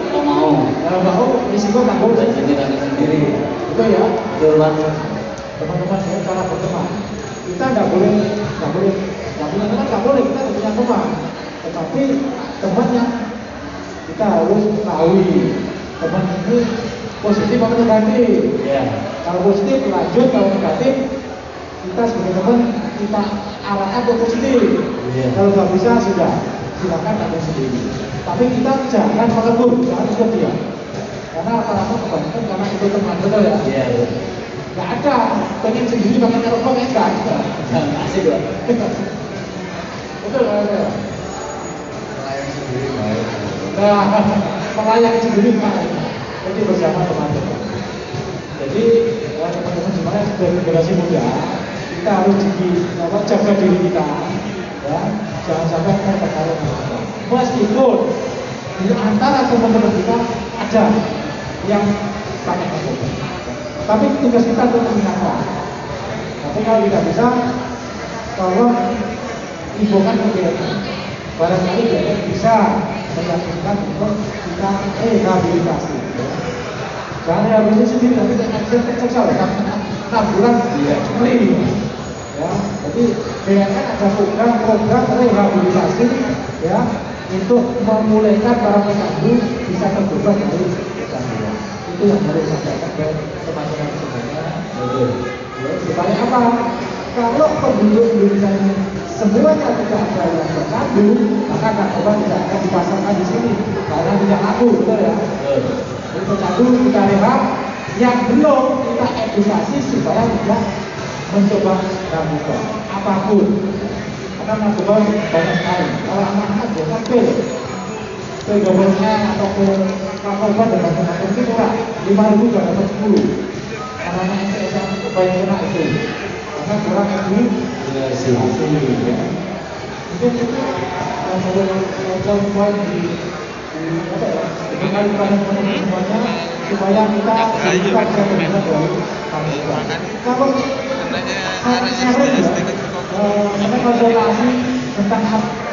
S2: Kalau mau,
S4: Kalau mau, risiko tanggung
S2: dan kita sendiri.
S4: Itu ya,
S2: Betul banget.
S4: teman-teman dengan cara berteman. Kita nggak boleh, nggak boleh teman, nggak boleh kita harus punya teman. Tetapi teman yang kita harus ketahui teman ini positif atau negatif.
S2: Ya.
S4: Kalau positif lanjut, kalau negatif kita sebagai teman kita arahkan ke positif.
S2: Iya.
S4: Kalau nggak bisa sudah silakan kamu sendiri. Tapi kita jangan melebur, jangan ikut dia. Karena rata-rata kebanyakan karena ikut teman, betul ya?
S2: Iya.
S4: Nggak ada, pengen sendiri makan rokok ya nggak ada.
S2: Nggak asik Pak.
S4: Betul nggak ada.
S3: Melayani sendiri baik.
S4: Nah, melayani sendiri baik. Jadi bersama teman-teman. Jadi teman-teman semuanya sebagai generasi muda, kita harus jaga diri kita, ya, jangan sampai terpengaruh narkoba. Meskipun di antara teman-teman kita ada yang pakai narkoba, tapi tugas kita untuk mengingatkan. Tapi kalau tidak bisa, tolong imbaukan ke BNN. Barangkali BNN bisa meyakinkan untuk kita rehabilitasi. Jangan rehabilitasi sendiri, tapi saya tercekal, 6 bulan beli. Ya, jadi BNN ada program rehabilitasi, ya, untuk memulihkan para pecandu bisa terbebas dari kecanduan. Itu yang harus disampaikan ke teman-teman semuanya. Ya, supaya apa? Kalau penduduk Indonesia ini semuanya tidak ada yang tercandu, maka narkoba tidak akan dipasarkan di sini karena tidak laku, betul ya? Jadi pecandu kita rehab, yang belum kita edukasi supaya tidak mencoba narkoba apapun. Karena narkoba banyak sekali. Kalau anak-anak biasa pil gabungnya atau pil narkoba dan macam-macam itu murah, 5.000 sudah dapat 10. Anak-anak yang kebanyakan kena itu, karena kurang edukasi. Mungkin itu satu poin di apa ya? Dengan teman-teman semuanya supaya kita bisa terhindar dari narkoba. Kalau ada konsultasi tentang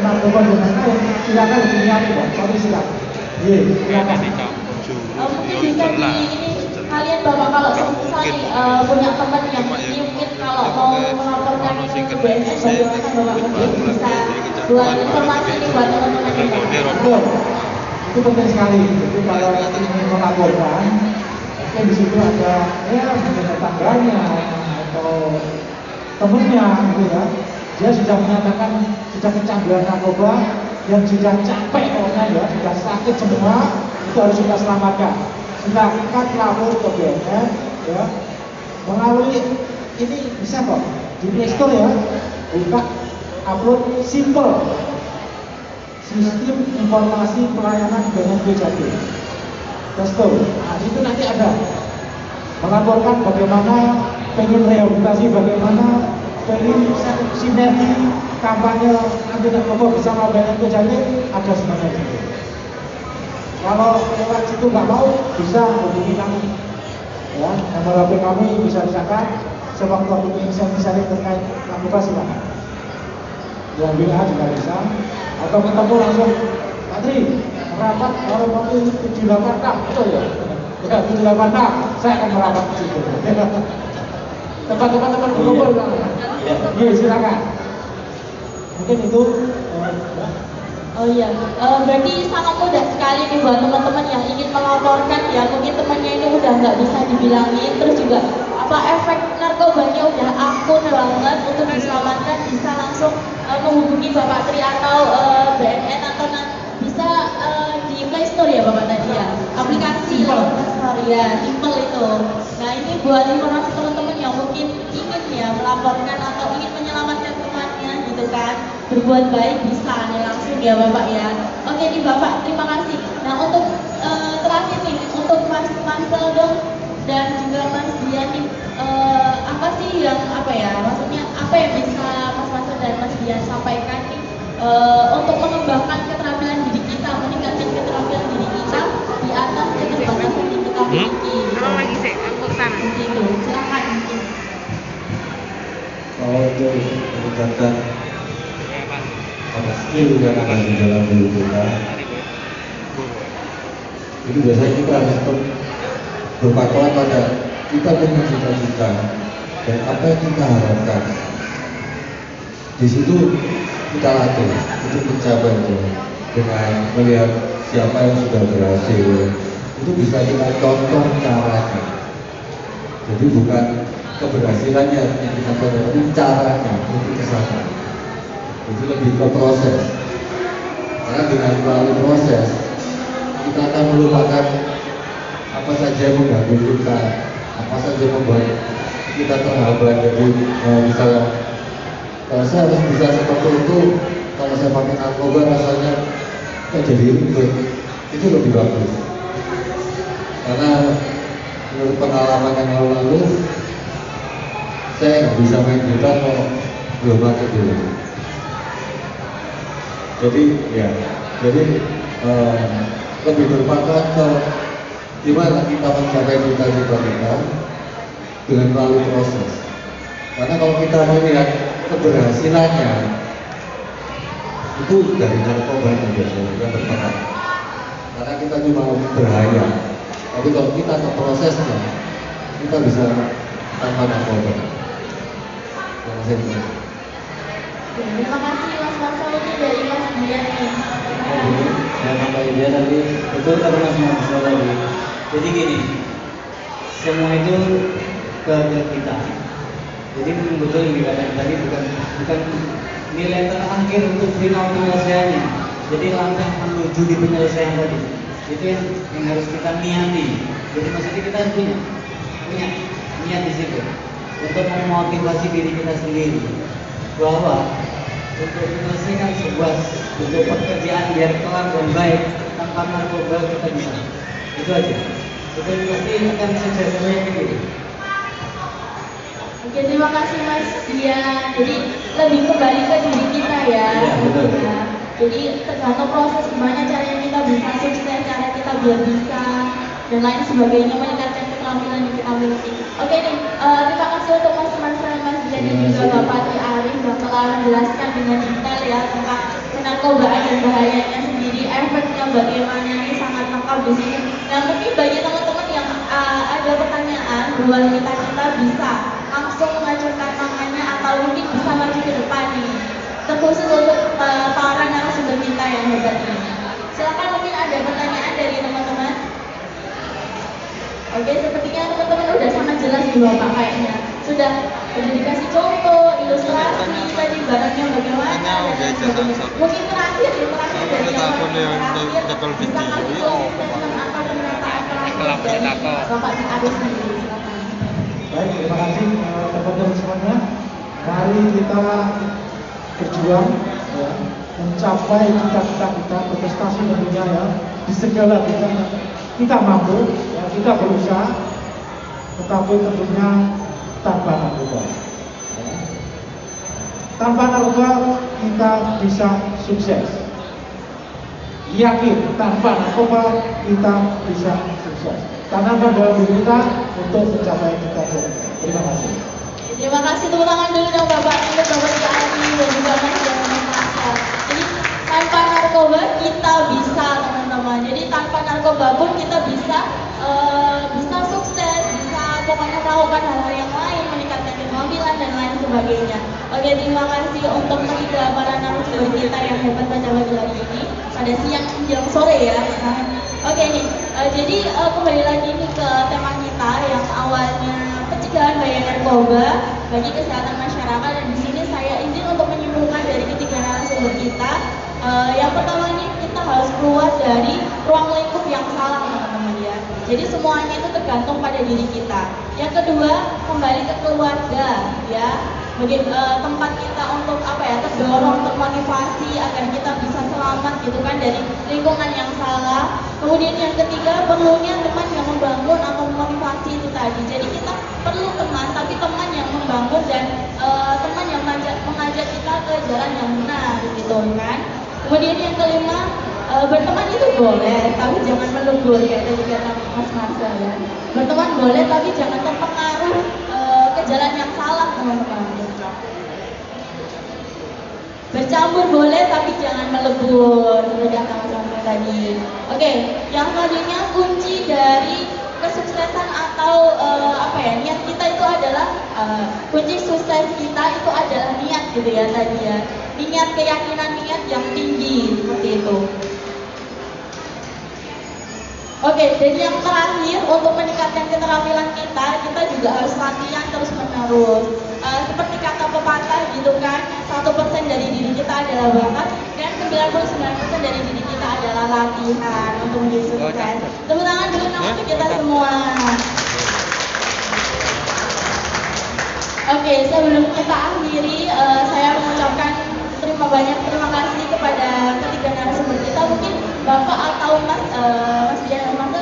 S4: narkoba dan lain-lain, silakan hubungi aku, Pak. Kami silakan. Iya, silakan.
S1: Mungkin bisa ini kalian bapak kalau misalnya punya teman yang mungkin kalau mau melaporkan ke BNN, bagaimana bapak mungkin bisa buat informasi ini buat teman-teman yang
S4: itu penting sekali. Jadi kalau ingin melaporkan, mungkin di situ ada ya mungkin tetangganya atau temennya, gitu ya. Dia sudah menyatakan sudah kecanduan narkoba dan sudah capek pokoknya ya, sudah sakit semua, itu harus kita selamatkan. Silakan lapor ke BNN, ya. Melalui ini bisa kok di Play Store ya, buka upload simple. Sistem informasi pelayanan dengan BJP. Testur. Nah, itu nanti ada melaporkan bagaimana pengen rehabilitasi, bagaimana pengen sinergi kampanye anti narkoba bersama BNN BJP, ada semuanya itu. Kalau lewat situ nggak mau, bisa hubungi kami. Ya, nomor HP kami bisa dicatat. Sewaktu-waktu misalnya terkait narkoba silakan. Yang WA juga bisa. Atau ketemu langsung, Pak Tri, merapat kalau mau 78 betul ya? Ya, 78 saya akan merapat ke situ. Tempat-tempat berkumpul, iya silakan. Mungkin itu.
S1: Oh iya, berarti sangat mudah sekali nih buat teman-teman yang ingin melaporkan ya, mungkin temannya ini udah nggak bisa dibilangin, terus juga apa efek narkobanya udah akut banget untuk diselamatkan, bisa langsung menghubungi Bapak Tri atau BNN atau bisa di Play Store ya Bapak tadi ya, aplikasi Play Store ya, simple itu. Nah ini buat informasi teman-teman yang mungkin ingin ya melaporkan atau ingin menyelamatkan temannya gitu kan, berbuat baik bisa nih langsung ya Bapak ya. Oke nih Bapak, terima kasih. Nah untuk terakhir nih untuk Mas Marcel dong dan juga Mas Dian nih, apa sih yang apa ya, maksudnya apa yang bisa Mas Marcel dan Mas Dian sampaikan nih untuk mengembangkan keterampilan diri kita, meningkatkan keterampilan diri kita di atas keterbatasan yang kita miliki.
S5: Lagi sih, aku sana.
S1: Gitu, silakan mungkin.
S3: Kalau untuk meningkatkan skill yang ada di dalam diri kita, itu biasanya kita harus berpatokan pada kita punya cita-cita dan apa yang kita harapkan. Di situ kita latih untuk mencapai itu dengan melihat siapa yang sudah berhasil. Itu bisa kita contoh caranya. Jadi bukan keberhasilannya yang kita contoh, tapi caranya untuk ke sana. Itu lebih ke proses. Karena dengan melalui proses kita akan melupakan apa saja yang mengganggu kita, apa saja yang membuat kita terhambat. Jadi misalnya saya harus bisa seperti itu, kalau saya pakai narkoba rasanya jadi ribet, itu lebih bagus. Karena menurut pengalaman yang lalu saya nggak bisa main gitar kalau belum pakai dulu. Jadi ya, jadi lebih berpangkat ke gimana kita mencapai cita-cita kita dengan melalui proses. Karena kalau kita melihat keberhasilannya itu dari narkoba biasanya yang berpengaruh. Karena kita cuma berhayal, tapi kalau kita ke prosesnya, kita bisa tanpa narkoba. Terima kasih.
S1: Terima kasih Mas Marcel, ini dari Mas Dian nih.
S2: Ya sampai dia tadi betul kata Mas Marcel tadi. Jadi gini, semua itu ke kita. Jadi betul yang dikatakan tadi bukan nilai terakhir untuk final penyelesaiannya. Jadi langkah menuju di penyelesaian tadi itu yang harus kita niati. Jadi maksudnya kita harus punya niat di situ untuk memotivasi diri kita sendiri bahwa untuk menyelesaikan sebuah pekerjaan biar kelar dan baik tanpa narkoba kita bisa. Itu aja. Itu pasti akan suksesnya gitu.
S1: Oke, terima kasih Mas Dian. Jadi lebih kembali ke diri kita ya.
S2: Iya, betul.
S1: Ya. Jadi tergantung proses gimana caranya kita bisa sukses, cara kita biar bisa dan lain sebagainya, meningkatkan keterampilan yang kita miliki. Oke nih, terima kasih untuk Mas Marcel, Mas Dian dan juga Bapak Tri Arif yang telah menjelaskan dengan detail ya tentang narkobaan dan bahayanya sendiri, efeknya bagaimana, ini sangat lengkap di sini. Nah mungkin bagi teman-teman yang ada pertanyaan, buat kita bisa langsung mengajukan tangannya atau mungkin bisa maju ke depan nih, terkhusus untuk para narasumber kita yang hebat ini. Silakan, mungkin ada pertanyaan dari teman-teman. Oke, sepertinya teman-teman udah sangat jelas di Bapak kayaknya. Sudah dikasih contoh, ilustrasi tadi barangnya bagaimana dan lain sebagainya. Mungkin terakhir dari yang terakhir bisa kasih closing statement atau pernyataan terakhir dari Bapak Arif sendiri. Silakan.
S4: Baik, terima kasih teman-teman semuanya. Mari kita berjuang ya, mencapai cita-cita kita, berprestasi tentunya ya di segala bidang kita mampu ya, kita berusaha, tetapi tentunya tanpa narkoba ya. Tanpa narkoba kita bisa sukses, yakin tanpa narkoba kita bisa sukses, tanamkan dalam diri kita untuk mencapai cita-cita. Terima kasih.
S1: Terima kasih, tepuk tangan dulu dong Bapak Tri, Bapak Tri Arif dan juga Mas Dian dan Mas Marcel. Jadi tanpa narkoba kita bisa teman-teman. Jadi tanpa narkoba pun kita bisa sukses, bisa pokoknya melakukan hal-hal yang lain, meningkatkan keterampilan dan lain sebagainya. Oke, terima kasih untuk ketiga para narasumber kita yang hebat pada pagi hari ini pada siang menjelang sore ya. Oke nih, jadi kembali lagi nih ke tema kita yang awalnya pencegahan bahaya narkoba bagi kesehatan masyarakat, dan di sini saya izin untuk menyimpulkan dari ketiga narasumber kita. Yang pertama nih, kita harus keluar dari ruang lingkup yang salah teman-teman ya. Jadi semuanya itu tergantung pada diri kita. Yang kedua, kembali ke keluarga ya. Bagi tempat kita untuk terdorong, termotivasi agar kita bisa selamat gitu kan dari lingkungan yang salah. Kemudian yang ketiga, perlunya teman yang membangun atau memotivasi itu tadi. Jadi kita perlu teman, tapi teman yang membangun dan teman yang mengajak kita ke jalan yang benar gitu kan. Kemudian yang kelima, berteman itu boleh, tapi jangan melebur ya, tadi kata Mas Marcel ya. Berteman boleh, tapi jangan terpengaruh ke jalan yang salah teman-teman. Bercampur boleh, tapi jangan melebur, seperti kata Mas Marcel tadi. Oke, yang selanjutnya kunci dari kesuksesan atau niat kita itu adalah kunci sukses kita itu adalah niat gitu ya tadi ya. Niat, keyakinan, niat yang tinggi seperti itu. Oke, dan yang terakhir untuk meningkatkan keterampilan kita juga harus latihan terus menerus. Seperti kata pepatah gitu kan, 1% dari diri kita adalah bakat dan 99% dari diri kita adalah latihan untuk menjadi sukses. Tepuk tangan dulu untuk kita semua. Oke, sebelum kita akhiri, saya mengucapkan terima kasih kepada ketiga narasumber kita. Mungkin Bapak atau Mas Dian dan Mas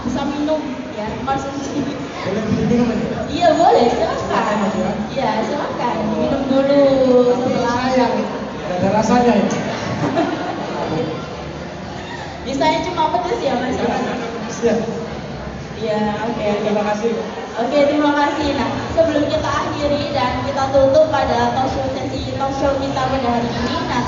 S1: bisa minum ya, konsumsi.
S4: Boleh minum ini?
S1: Iya boleh, silakan. Iya silakan minum dulu setelah.
S4: Sayang, ada rasanya ini.
S1: Bisanya cuma pedes ya Mas?
S4: Ya.
S1: Iya, oke.
S4: Terima kasih.
S1: Oke, terima kasih. Nah, sebelum kita akhiri dan kita tutup pada sesi talk show kita pada hari ini, nah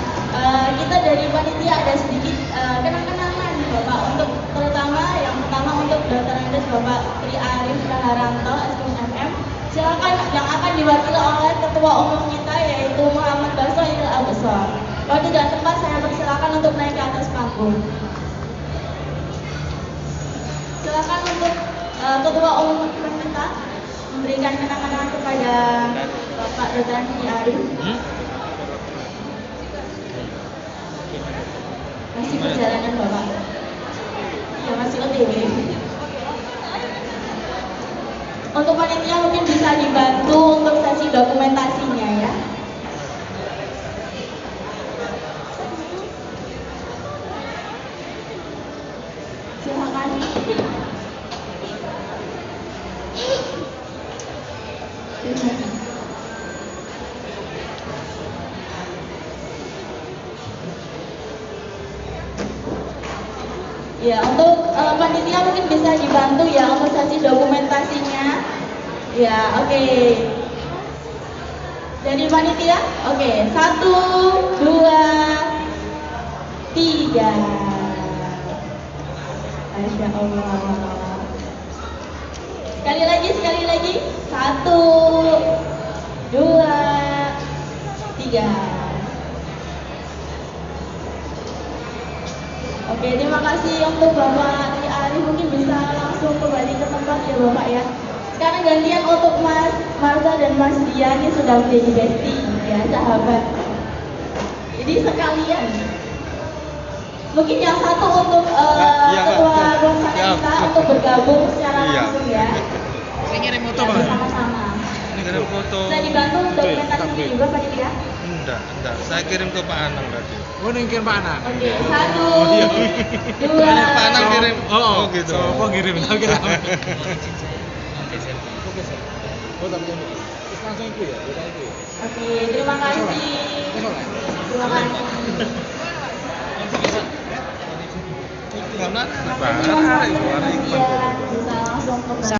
S1: kita dari panitia ada sedikit kenang-kenangan nih Bapak, untuk terutama yang pertama untuk Dr. Andes Bapak Tri Arif Raharanto Eskrim FM. Silakan yang akan diwakili oleh Ketua Umum kita yaitu Muhammad Basoiril Abusor. Kalau tidak tempat saya persilakan untuk naik ke atas panggung. Silakan untuk Ketua Umum kita memberikan kenang-kenangan kepada Bapak Dr. Tri Arif. Masih perjalanan Bapak? Ya masih OTW. Untuk panitia mungkin bisa dibantu untuk sesi dokumentasinya ya. Silakan. Ya, untuk panitia mungkin bisa dibantu ya untuk sesi dokumentasinya. Ya, oke. Dari panitia, oke. 1, 2, 3. Masya Allah. Sekali lagi. 1, 2, 3. Oke, terima kasih untuk Bapak Tri Arif, mungkin bisa langsung kembali ke tempat ya Bapak ya. Sekarang gantian untuk Mas Marza dan Mas Dian, ini sudah menjadi bestie ya, sahabat. Jadi sekalian, mungkin yang satu untuk ketua pelaksana kita untuk bergabung secara langsung ya.
S6: Saya ngirim foto
S1: Ya,
S6: Pak.
S1: bersama-sama.
S6: Ngirim foto.
S1: Saya dibantu dokumentasinya juga Pak Didi ya.
S6: Enggak. Saya kirim ke Pak Anang tadi.
S4: Oh, nengkin Pak Anang.
S1: Oke, 1,
S6: iya.
S1: 2,
S6: Pak Anang kirim.
S4: Oh,
S6: gitu.
S4: Oh, ngirim. Oke. Oh, tapi terus langsung itu ya, beda itu ya.
S1: Oke, terima kasih. Terima kasih.
S6: Enggak menarik.
S1: Terima kasih Mas Marza dan Mas Dian. Bisa langsung ke